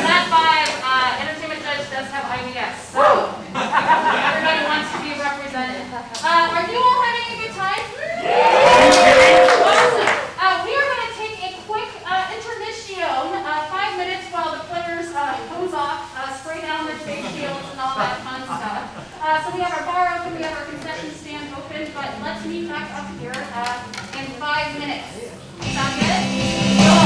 That 5, entertainment judge does have IBS, so everybody wants to be represented. Are you all having a good time? Awesome. We are going to take a quick intermission, 5 minutes while the players hose off, spray down their face shields and all that fun stuff. So we have our bar open, we have our concession stand open, but let's meet back up here in 5 minutes. Sound good? Go.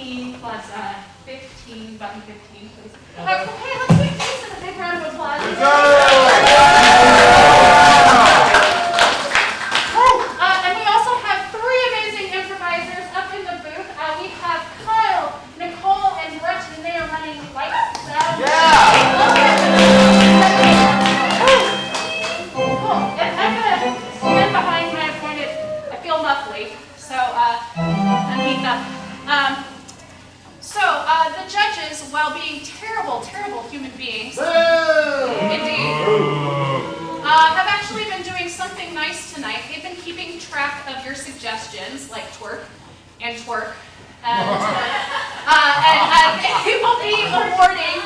15 plus 15, button 15, please. Okay, let's make use of the big big round of applause. And we also have 3 amazing improvisers up in the booth. We have Kyle, Nicole, and Brett, and they are running lights, sound. Cool. And I'm gonna stand behind my appointed. I feel muffly, so unheat up. The judges, while being terrible, terrible human beings, indeed, have actually been doing something nice tonight. They've been keeping track of your suggestions, like twerk and twerk, and they will be awarding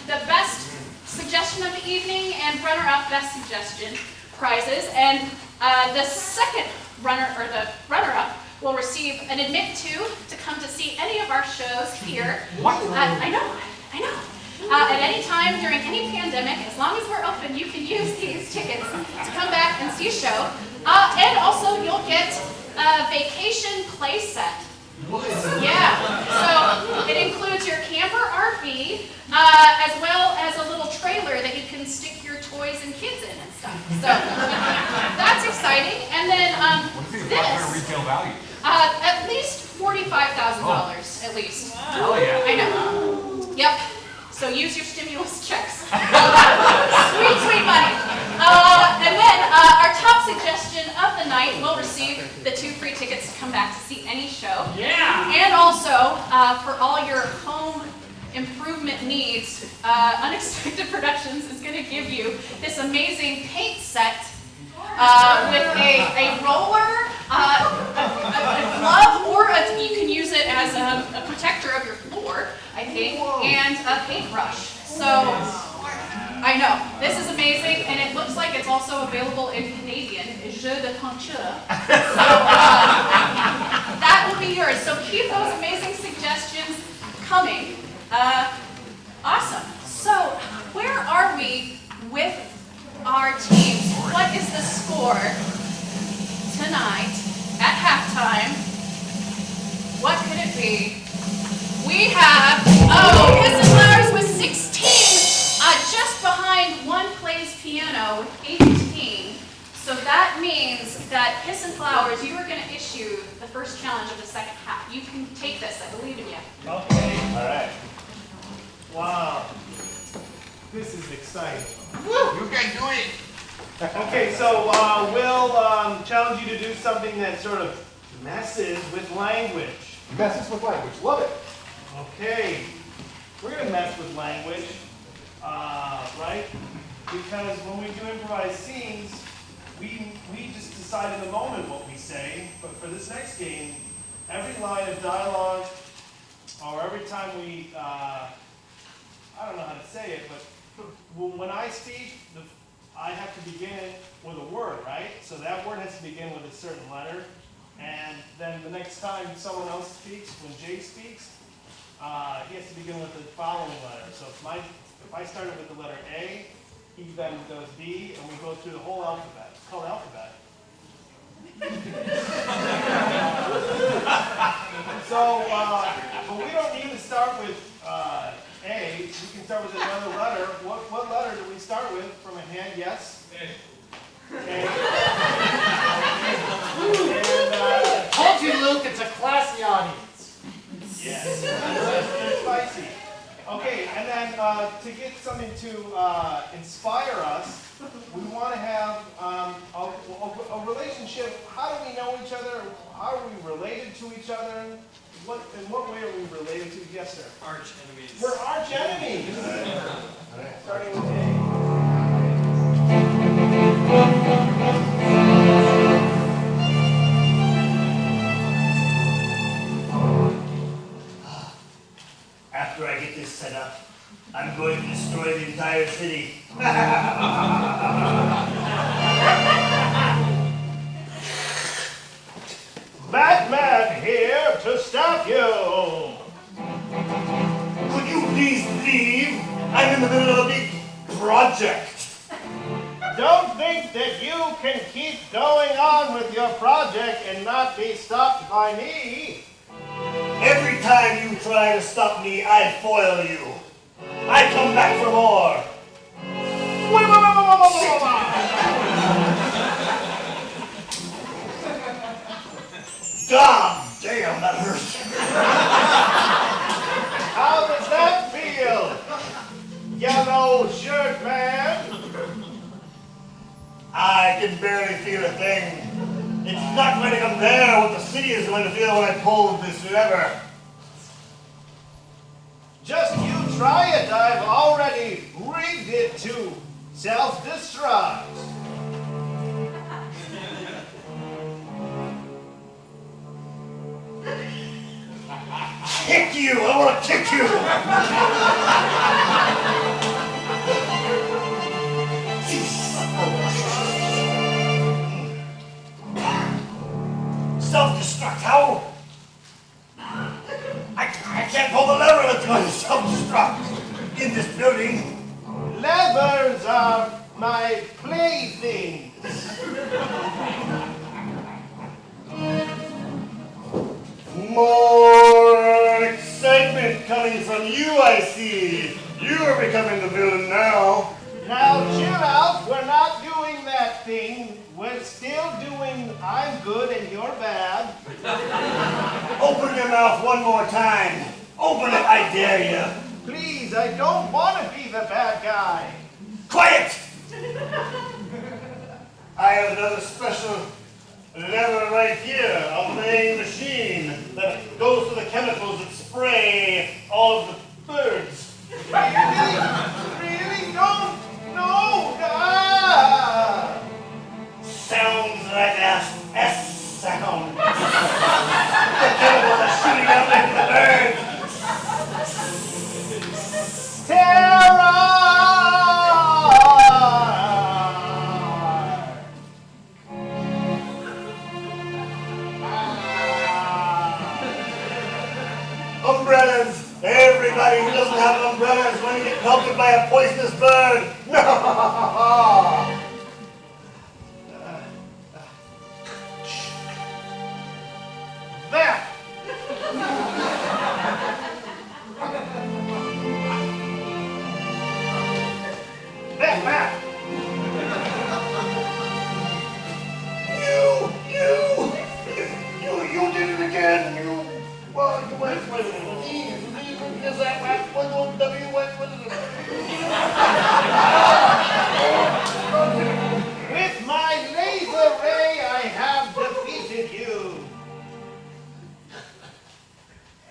the best suggestion of the evening and runner-up best suggestion prizes, and the second runner-up will receive an admit to come to see any of our shows here. I know. At any time during any pandemic, as long as we're open, you can use these tickets to come back and see a show. And also, you'll get a vacation play set. Yeah, so it includes your camper RV, as well as a little trailer that you can stick your toys and kids in and stuff. So that's exciting. And then this, retail value. at least $45,000, at least. Hell yeah. I know. Yep. So use your stimulus checks. Sweet, sweet money. And then our top suggestion of the night will receive the 2 free tickets to come back to see any show. Yeah. And also, for all your home improvement needs, Unexpected Productions is going to give you this amazing paint set with a roller, a glove, or you can use it as a protector of your floor, I think, and a paintbrush. So, I know, this is amazing, and it looks like it's also available in Canadian, jeu de peinture. So, that will be yours. So keep those amazing suggestions coming. Awesome. So, where are we with our teams? What is the score tonight at halftime? What could it be? We have, Kiss and Flowers with 16, just behind One Plays Piano with 18. So that means that Kiss and Flowers, you are going to issue the first challenge of the second half. You can take this, I believe in you. Okay. All right. Wow. This is exciting. You can do it. Okay, so we'll challenge you to do something that sort of messes with language. Messes with language, love it. Okay, we're gonna mess with language, right? Because when we do improvised scenes, we just decide in the moment what we say. But for this next game, every line of dialogue, or every time we, I don't know how to say it, but when I speak, I have to begin with a word, right? So that word has to begin with a certain letter. And then the next time someone else speaks, when Jay speaks, he has to begin with the following letter. So if I started with the letter A, he then goes B, and we go through the whole alphabet. It's called alphabet. So, but we don't need to start with A. We can start with another letter. What letter do we start with from a hand? Yes? A. I told you, Luke, it's a classy audience. Yes. It's spicy. Okay, and then to get something to inspire us, we want to have a relationship. How do we know each other? How are we related to each other? In what way are we related to? Yes, sir. Arch enemies. We're arch enemies. Starting with A. After I get this set up, I'm going to destroy the entire city. Batman here to stop you. Could you please leave? I'm in the middle of a big project. Don't think that you can keep going on with your project and not be stopped by me. Every time you try to stop me, I foil you. I come back for more. God damn, that hurts. How does that feel? Yellow shirt man? I can barely feel a thing. It's not going to compare what the city is going to feel when I pull this lever. Just you try it. I've already rigged it to self-destruct. Kick you! I want to kick you! Self-destruct, how? I can't pull the lever that's going to self-destruct in this building. Levers are my playthings. More excitement coming from you, I see. You are becoming the villain now. Now chill out. We're not doing that thing. We're still doing I'm good and you're bad. Open your mouth one more time. Open it, I dare you. Please, I don't want to be the bad guy. Quiet! I have another special lever right here, a weighing machine that goes to the chemicals that spray all of the birds. Really? Really? Don't. No. Ah. Sounds like a S sound. The chemicals are shooting out like the birds. Terror! Umbrellas! Everybody who doesn't have an umbrella is going to get pelted by a poisonous bird! No! There! There! You did it again! Well, you went with it. Is that right? What went with it? With my laser ray, I have defeated you.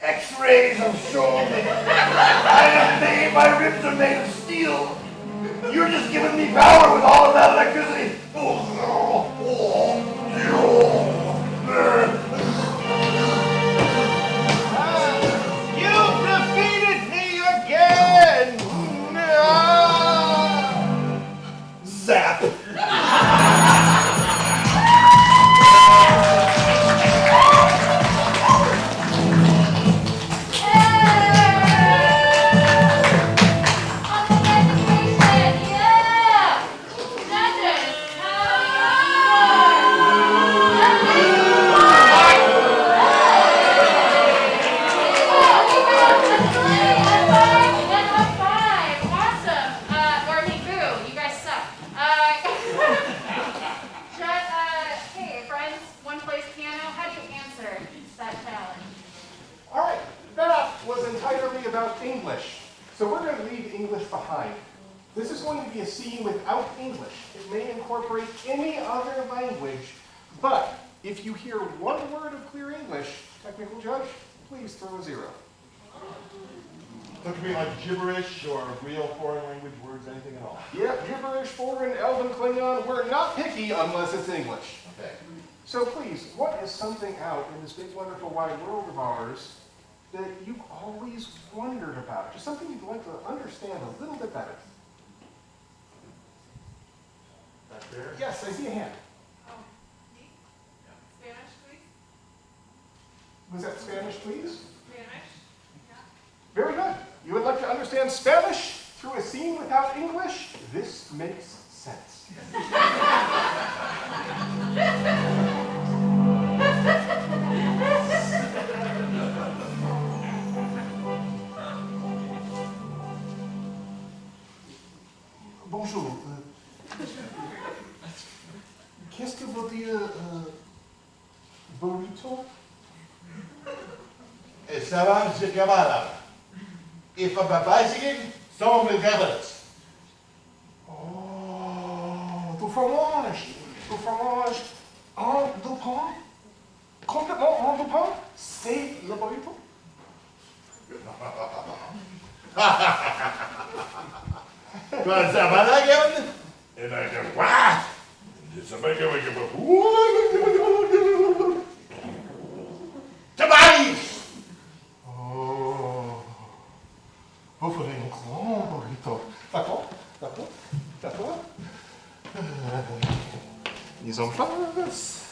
X-rays have shown me I am made, my ribs are made of steel. You're just giving me power with all of that electricity. You've defeated me again. Zap. English. So we're going to leave English behind. This is going to be a scene without English. It may incorporate any other language, but if you hear one word of clear English, technical judge, please throw a 0. That could be like gibberish or real foreign language words, anything at all. Yeah, gibberish, foreign, Elven, Klingon, we're not picky unless it's English. Okay. So please, what is something out in this big, wonderful, wide world of ours that you've always wondered about? Just something you'd like to understand a little bit better. Back there? Yes, I see a hand. Spanish, please. Was that Spanish, please? Spanish. Very good. You would like to understand Spanish through a scene without English? This makes sense. bonjour. Qu'est-ce que veut dire burrito? Ça va, je cabala. If I'm bicycling, some of the gathers. Oh, do fromage. Do fromage en deux pains. Complètement en deux pains. C'est le burrito. Because I'm again, and I go, what? Tabari! Oh, vous ferez un grand burrito. D'accord, d'accord, d'accord. Mise en place.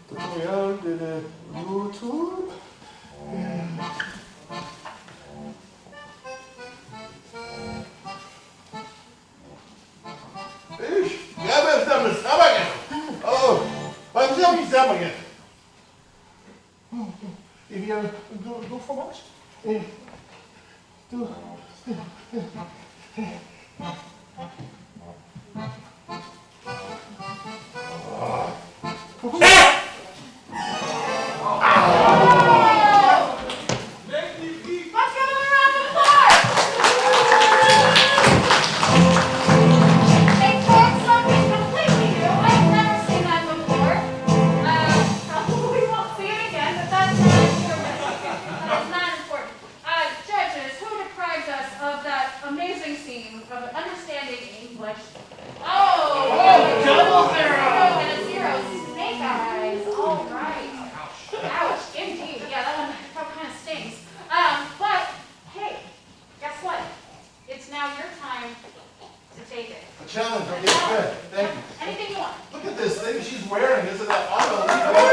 Tutoriel de YouTube. Ja bent dan een stammagen. Oh, wat is die stammagen? Eh bien, deux fromages. Et deux. Challenge, okay, good, thank you. Anything you want. Look at this thing she's wearing, isn't that unbelievable?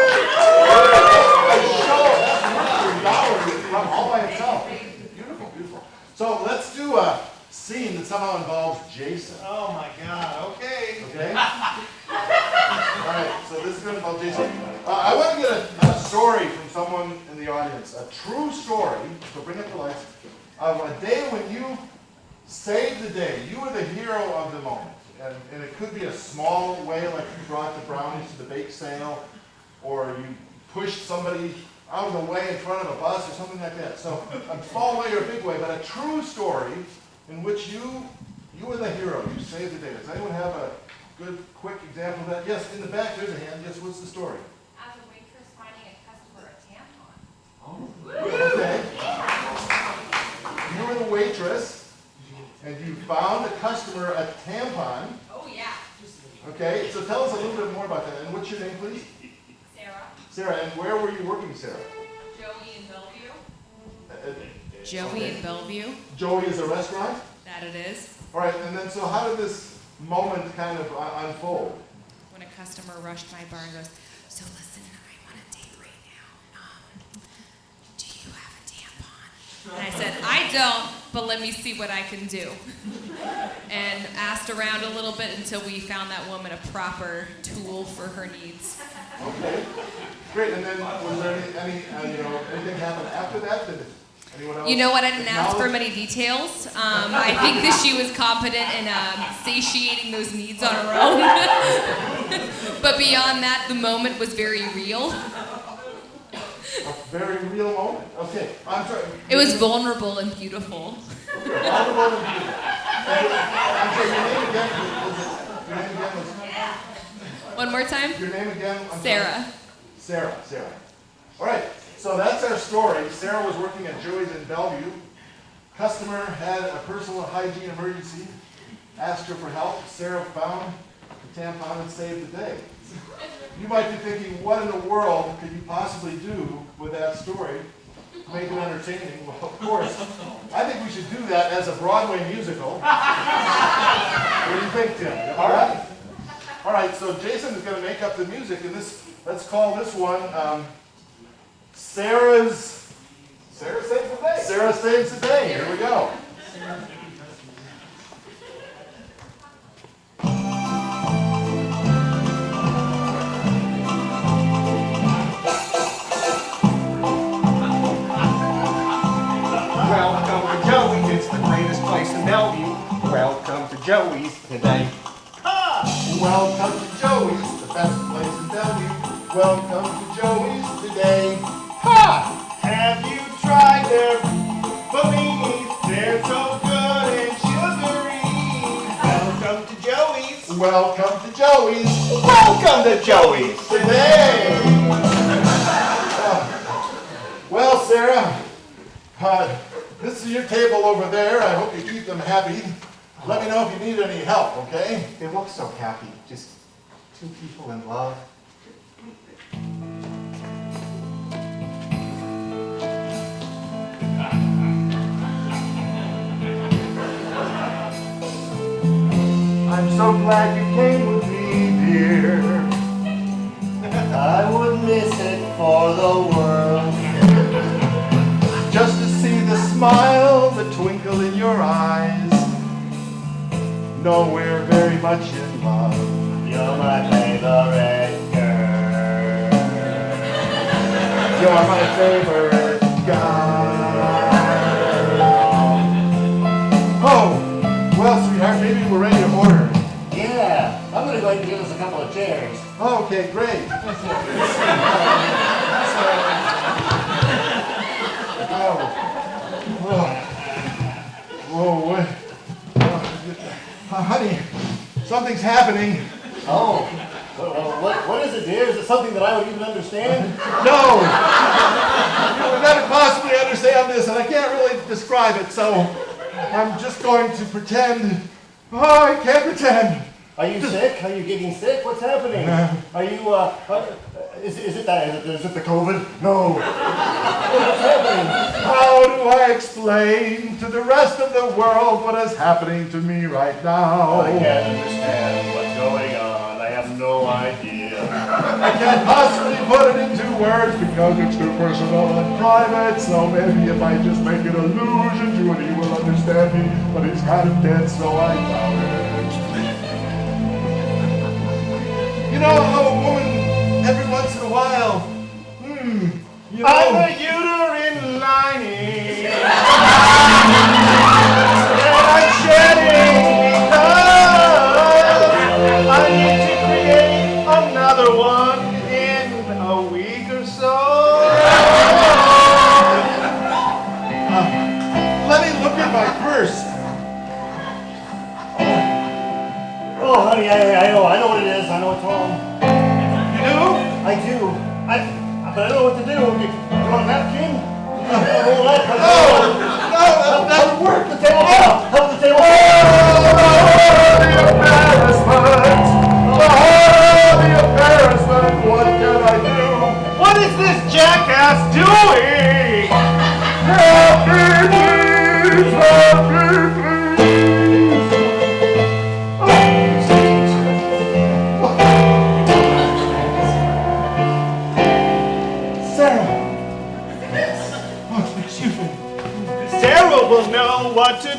A show, that's Mercury Gallery all by itself. Beautiful, beautiful. So let's do a scene that somehow involves Jason. Oh my God, okay. Okay? Alright, so this is going to involve Jason. I want to get a story from someone in the audience, a true story, so bring up the lights, of a day when you saved the day. You were the hero of the moment. And it could be a small way, like you brought the brownies to the bake sale, or you pushed somebody out of the way in front of a bus, or something like that. So a small way or a big way, but a true story in which you were the hero. You saved the day. Does anyone have a good, quick example of that? Yes, in the back, there's a hand. Yes, what's the story? As a waitress finding a customer a tampon. Okay. You were the waitress, and you found a customer a tampon. Oh yeah. Okay, so tell us a little bit more about that. And what's your name, please? Sarah. Sarah, and where were you working, Sarah? Joey in Bellevue. Joey in Bellevue. Joey is a restaurant? That it is. All right, and then so how did this moment kind of unfold? When a customer rushed my bar and goes, "So listen, I'm on a date right now. Do you have a tampon?" And I said, "I don't, but let me see what I can do." And asked around a little bit until we found that woman a proper tool for her needs. Okay, great. And then was there anything happen after that? Did anyone else? You know what? I didn't ask for many details. I think that she was competent in satiating those needs on her own. But beyond that, the moment was very real. A very real moment. Okay, I'm sorry. It was vulnerable and beautiful. Vulnerable and beautiful. I'm sorry, your name again was. One more time? Your name again? Sarah. Sarah. All right, so that's our story. Sarah was working at Joey's in Bellevue. Customer had a personal hygiene emergency, asked her for help. Sarah found the tampon and saved the day. You might be thinking, what in the world could you possibly do with that story to make it entertaining? Well, of course, I think we should do that as a Broadway musical. What do you think, Tim? All right, so Jason is going to make up the music, and let's call this one Sarah Saves the Day. Sarah Saves the Day. Here we go. Joey's today. Welcome to Joey's, the best place in Bellevue. Welcome to Joey's today. Ha! Have you tried their bellinis? They're so good and sugary. Welcome to Joey's. Welcome to Joey's Welcome to Joey's. today. Well, Sarah, this is your table over there. I hope you keep them happy. Let me know if you need any help, okay? They look so happy, just two people in love. I'm so glad you came with me, dear. I would miss it for the world. Just to see the smile, the twinkle in your eyes. Know we're very much in love. You're my favorite girl. You're my favorite guy. Oh, well, sweetheart, maybe we're ready to order. Yeah, I'm gonna go ahead and give us a couple of chairs. Okay, great. Whoa, what? Honey, something's happening. Oh, what is it, dear? Is it something that I would even understand? No! You would never possibly understand this, and I can't really describe it, so I'm just going to pretend. Oh, I can't pretend. Are you sick? Are you getting sick? What's happening? Are you, is it the COVID? No. What's happening? How do I explain to the rest of the world what is happening to me right now? I can't understand what's going on. I have no idea. I can't possibly put it into words because it's too personal and private, so maybe if I just make an allusion to it, he will understand me, but he's kind of dead, so I doubt it. You know how a woman, every once in a while, you know... I'm a uterine lining. And I'm shedding because I need to create another one in a week or so. Let me look at my purse. Oh, honey, I know what it is. I know what's wrong. You do? I do. But I don't know what to do. You want a napkin? No, that'll never work. The table down. Help the table Oh, the embarrassment! Oh, the embarrassment! What can I do? What is this jackass doing? Help me, please! Help me, please! Sarah will know what to do.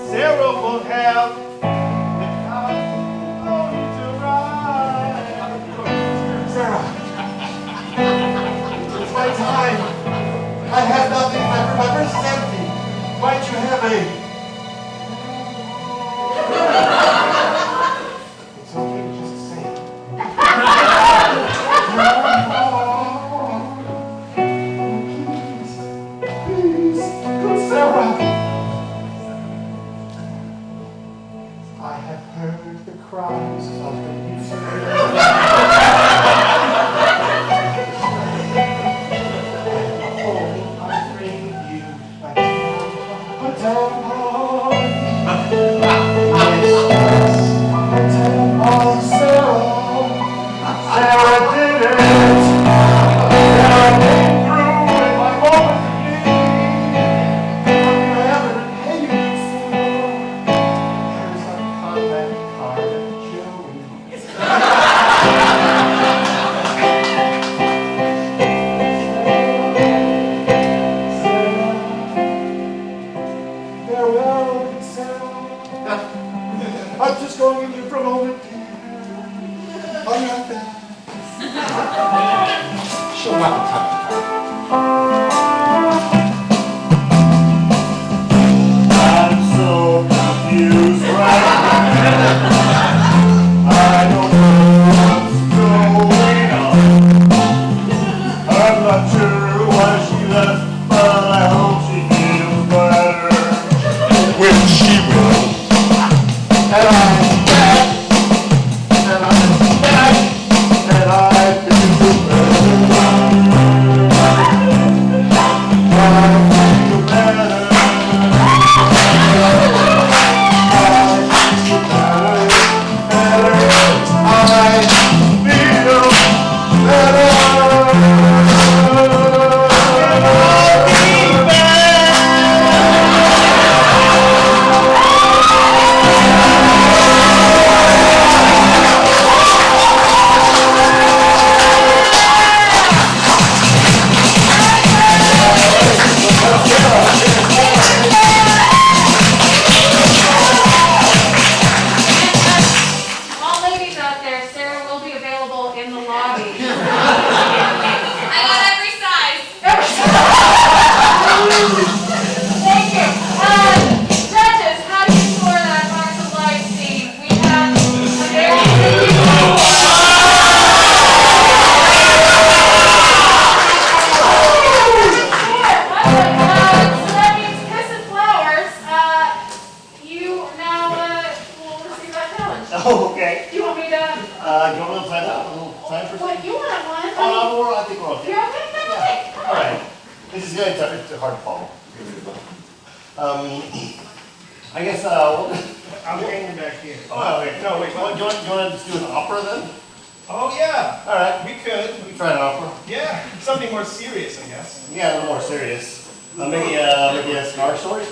Sarah will have the confidence to ride. Sarah, it's my time. I have nothing. My purse is empty. Might you have a... It's okay to just say it. Please, good Sarah. I have heard the cries of the I bring you a tampon. Sarah did it. Sarah came through in my moment of need. How can I ever repay you, Sarah? There's a comment card at Joey's. Farewell, good Sarah. I'm just going in here for a moment. I'll be right back. She'll not touch. I'm so confused. it's hard to follow. I guess, I'm hanging back here. oh, wait, no, wait, do you want to just do an opera then? Oh, yeah. All right. We could. We can try an opera. Yeah, something more serious, I guess. Yeah, a little more serious. Maybe a scar story?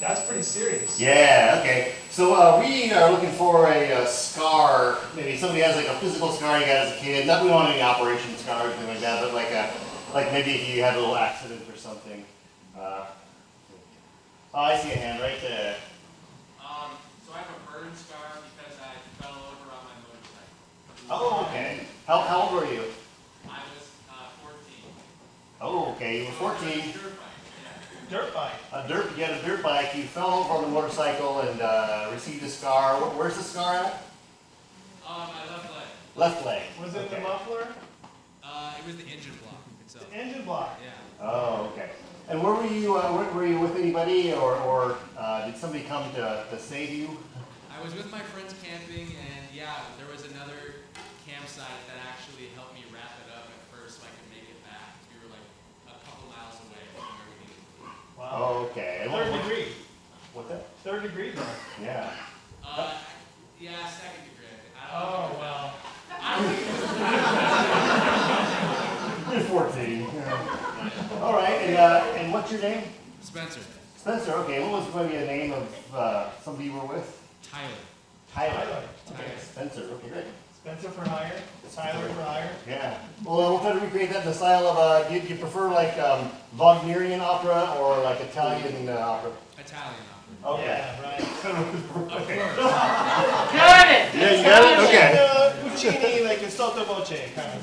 That's pretty serious. Yeah, okay. So we are looking for a scar. Maybe somebody has like a physical scar you got as a kid. Not we don't want any operation scar or anything like that, but like maybe if you had a little accident or something. Oh, I see a hand right there. So I have a burn scar because I fell over on my motorcycle. Oh, okay. How old were you? I was 14. Oh, okay. You were 14. Dirt bike. You had a dirt bike. You fell over on the motorcycle and received a scar. Where's the scar at? My left leg. Left leg. Was it okay. the muffler? It was the engine block itself. The engine block. Yeah. Oh, okay. And where were you? Were you with anybody, or did somebody come to save you? I was with my friends camping, and yeah, there was another campsite that actually helped me wrap it up at first so I could make it back. We were like a couple miles away from where we needed to be. Wow. Oh, okay. And Third degree. What's that? Third degree, though. Yeah. Yeah, second degree. Oh, well. You're 14. All right. And what's your name? Spencer. Spencer. Okay. What was maybe a name of somebody you were with? Tyler. Tyler. Okay. Spencer. Okay, great. Spencer for hire. Tyler for hire. Yeah. Well, we'll try to recreate that in the style of. Do you prefer like Wagnerian opera or like Italian opera? Italian opera. Okay. Yeah, right. Okay. Got it! Yeah, you got it? Okay. Puccini, like in sotto voce, kind of.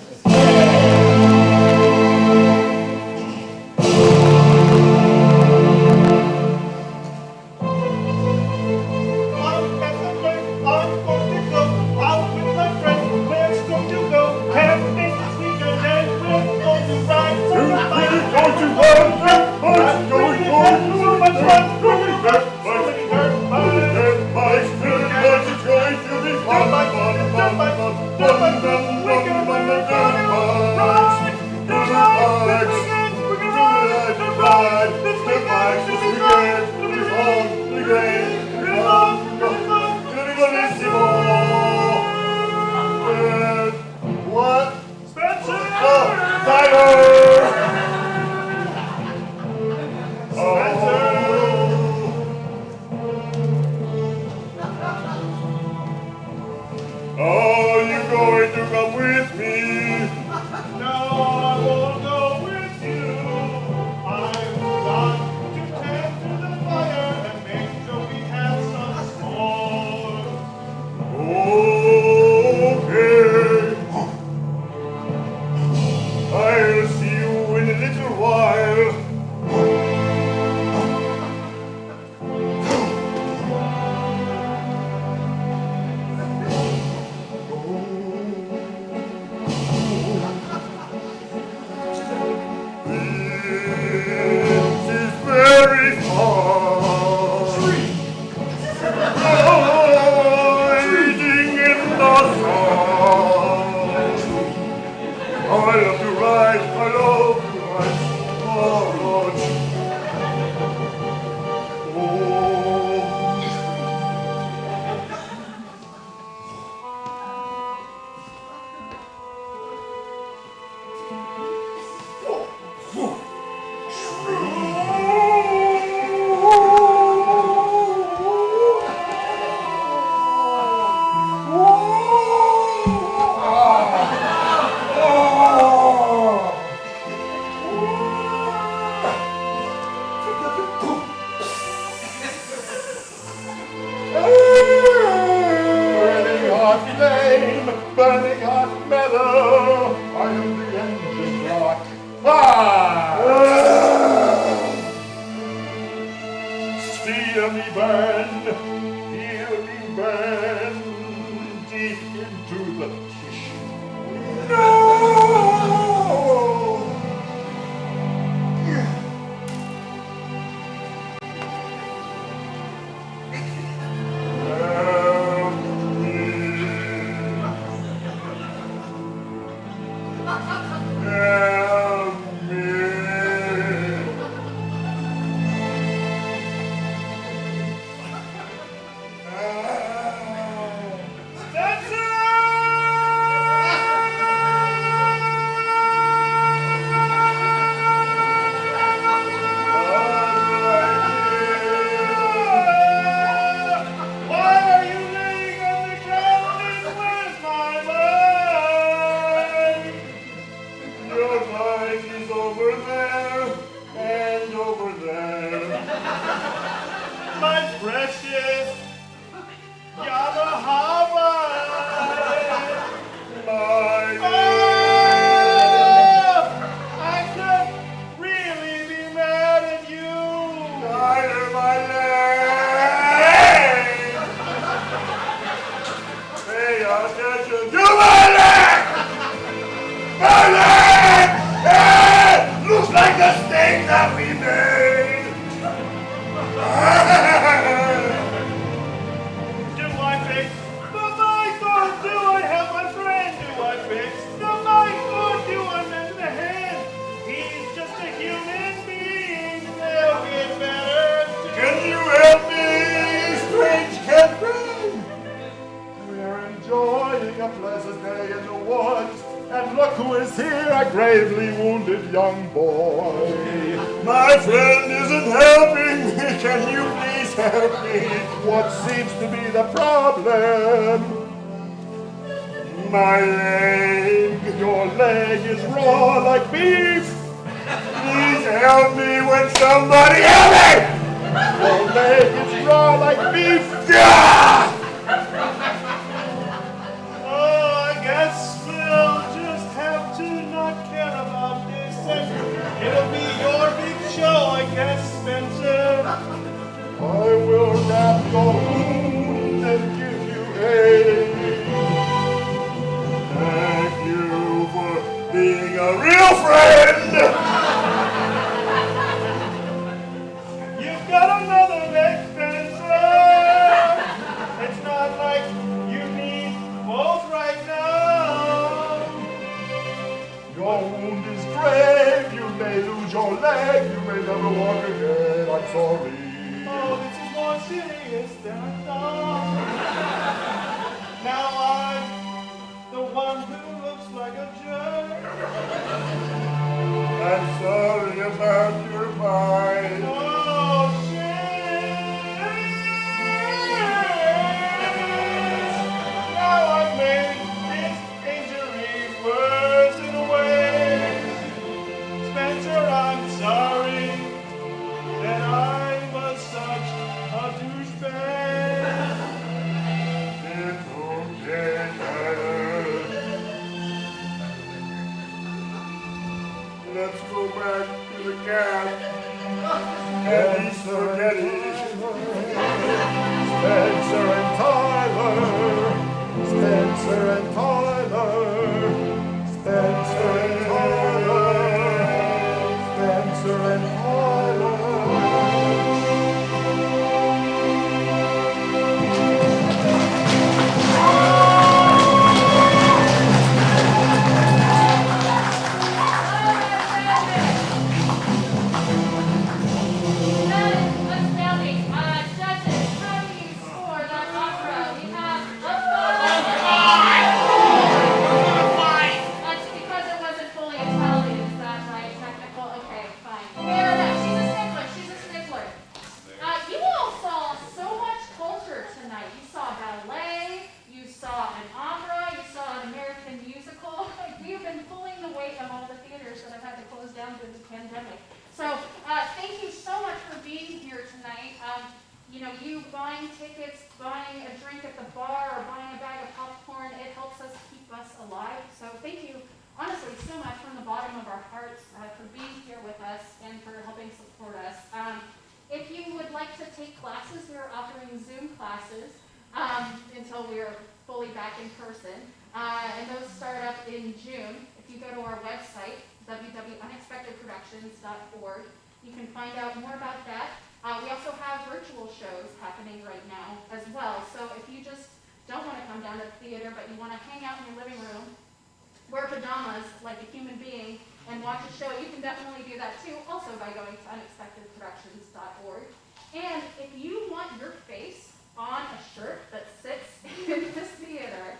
What? Spencer! Tyler! Are you going to come with me? No, I won't go with you. I've got to tend to the fire and make sure we have some s'mores. Okay. I'll see you in a little while. This is very far. Riding in the sun. I love to ride so much. Burning hot flame, burning hot metal, I am the engine block. Feel me burn deep into the tissue. No! Help me. that we made. Do I fix the mic or do I help my friend? Do I fix the mic or do I mend the hand? He's just a human being. They'll get better too. Can you help me, strange cat friend? We're enjoying a pleasant day in the woods, and look who is here, a gravely wounded young boy. My friend isn't helping me. Can you please help me? What seems to be the problem? My leg. Your leg is raw like beef. Please help me when somebody help me! Your leg is raw like beef. Ah! Oh, I guess we'll just have to not care about this, and it'll be your big show, I guess, Spencer. I will wrap your wound and give you aid. Thank you for being a real friend! You've got another leg, Spencer. It's not like you need both right now. Your wound is grave. You may lose your leg. You may never walk again. I'm sorry. Oh, this is more serious than I thought. Now I'm the one who looks like a jerk. I'm sorry about your mind. Oh, shit. Now I've made this injury worse in a way. Spencer, I'm sorry that I was such a douchebag. It's okay, Tyler. Let's go back to the cab and eat spaghetti. Spencer and Tyler. Spencer and Tyler. Spencer and Tyler. Spencer and Tyler. Pandemic. So thank you so much for being here tonight. You know, you buying tickets, buying a drink at the bar, or buying a bag of popcorn, it helps us keep us alive. So thank you, honestly, so much from the bottom of our hearts for being here with us and for helping support us. If you would like to take classes, we are offering Zoom classes until we are fully back in person. And those start up in June. If you go to our website, www.unexpectedproductions.org. You can find out more about that. We also have virtual shows happening right now as well. So if you just don't want to come down to the theater, but you want to hang out in your living room, wear pajamas like a human being, and watch a show, you can definitely do that too, also by going to unexpectedproductions.org. And if you want your face on a shirt that sits in this theater,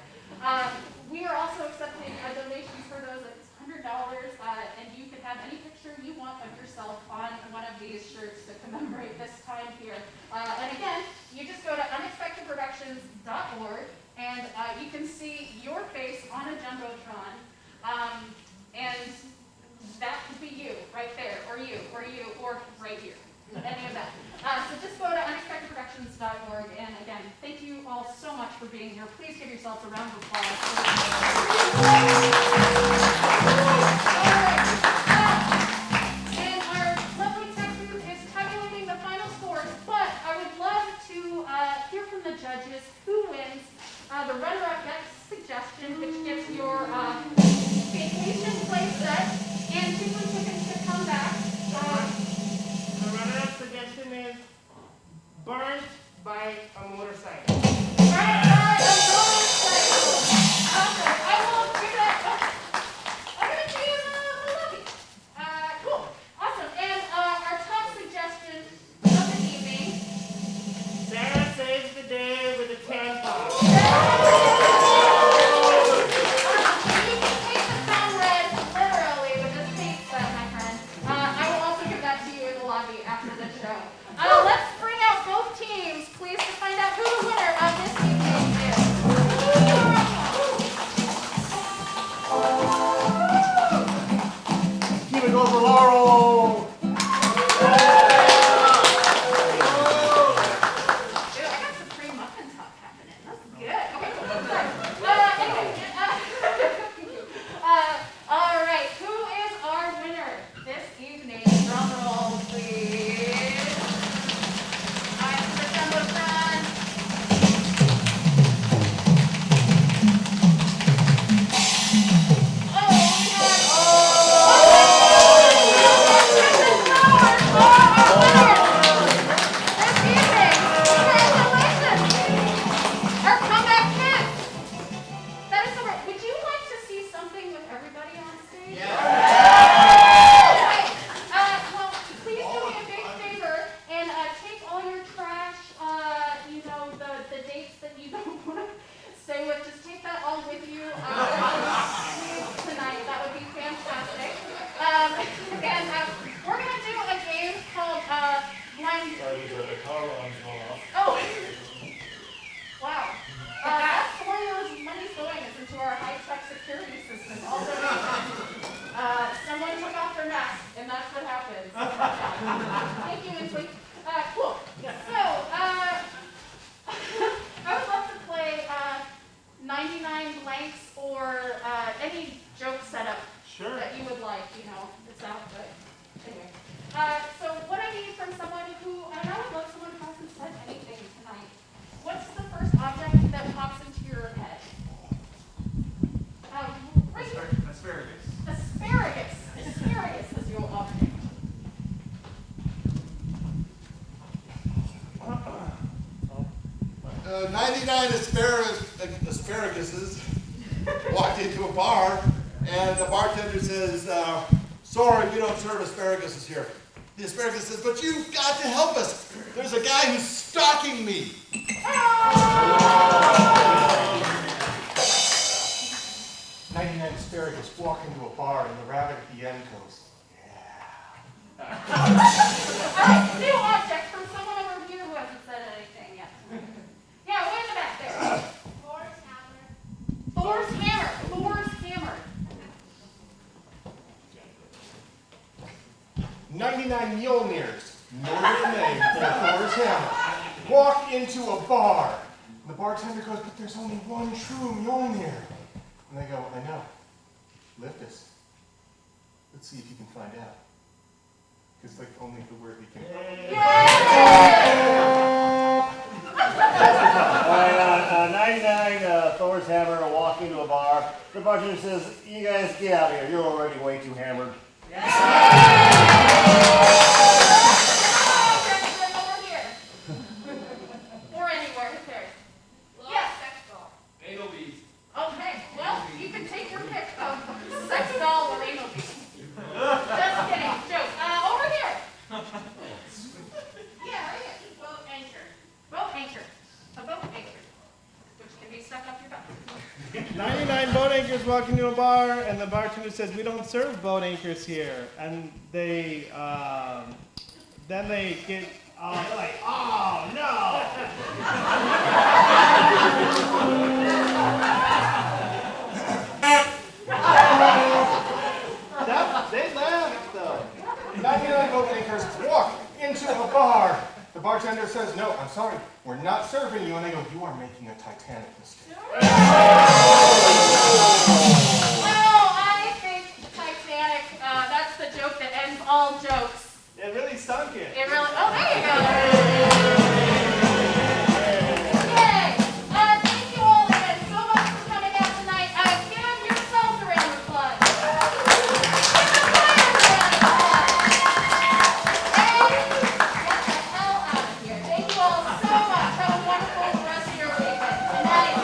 we are also accepting donations for those. It's $100, and you can have any picture you want of yourself on one of these shirts to commemorate this time here. And again, you just go to unexpectedproductions.org, and you can see your face on a jumbotron, and that could be you right there, or you, or right here. Any of that. So just go to unexpectedproductions.org, and again, thank you all so much for being here. Please give yourselves a round of applause. And our lovely tech group is tabulating the final scores, but I would love to hear from the judges who wins the runner-up best suggestion, which gets your vacation place set and 2 tickets to come back. and that's what happens. Thank you, Inslee. Cool. So, I would love to play 99 blanks or any joke setup that you would like. You know, it's out, but anyway. So, what I need from someone who, and I would love someone who hasn't said anything tonight. What's the first object that pops into your head? Right here. Asparagus. Asparagus. Asparagus is your object. 99 asparaguses walked into a bar, and the bartender says, sorry, we don't serve asparaguses here. The asparagus says, but you've got to help us. There's a guy who's stalking me. 99 asparagus walk into a bar, and the rabbit at the end goes, Alright, new object from someone over here who hasn't said anything yet. Yeah, way in the back there. Thor's hammer. Thor's hammer. Thor's hammer. 99 Mjolnirs, Nordic name for Thor's hammer, walk into a bar. And the bartender goes, but there's only one true Mjolnir. And they go, I know. Lift us. Let's see if you can find out. Because like only the word we can. Alright, 99 Thor's hammer walk into a bar. The bartender says, you guys get out of here. You're already way too hammered. Or anywhere, who cares? Yes, sex doll. Anal beads. Okay, well, you can take your pick of sex doll or anal bead. Just kidding, joke. Over here. Yeah, right here. Boat anchor. Boat anchor. A boat anchor, which can be stuck up your butt. 99 boat anchors walk into a bar, and the bartender says, we don't serve boat anchors here. And they, then they get, they're like, oh, no! They laughed though. 99 boat anchors walk into a bar. The bartender says, no, I'm sorry, we're not serving you. And they go, you are making a Titanic mistake. Well, I think Titanic, that's the joke that ends all jokes. It really stunk it. It really, oh, there you go. Yay! Thank you all again so much for coming out tonight. Give yourselves a round of applause. Give the choir a round of applause. And get the hell out of here. Thank you all so much. Have a wonderful rest of your weekend. Good night.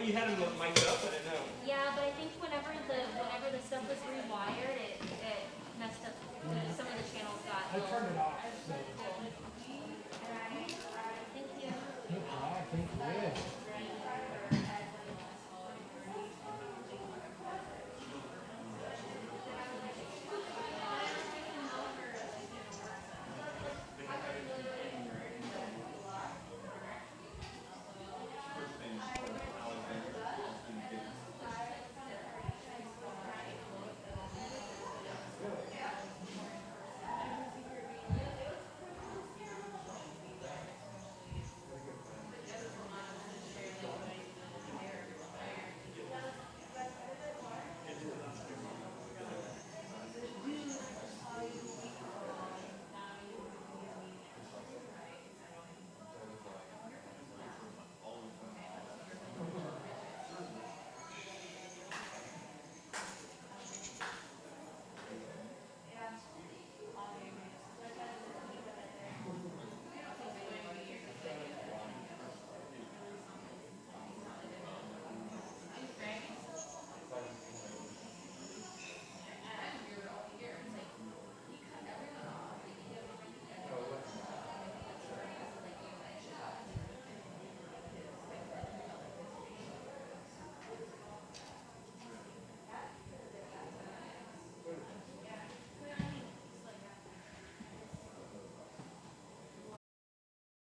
you had them mic'd up, I didn't know. Yeah, but I think whenever the stuff was rewired, it messed up. Some of the channels got. I turned it off.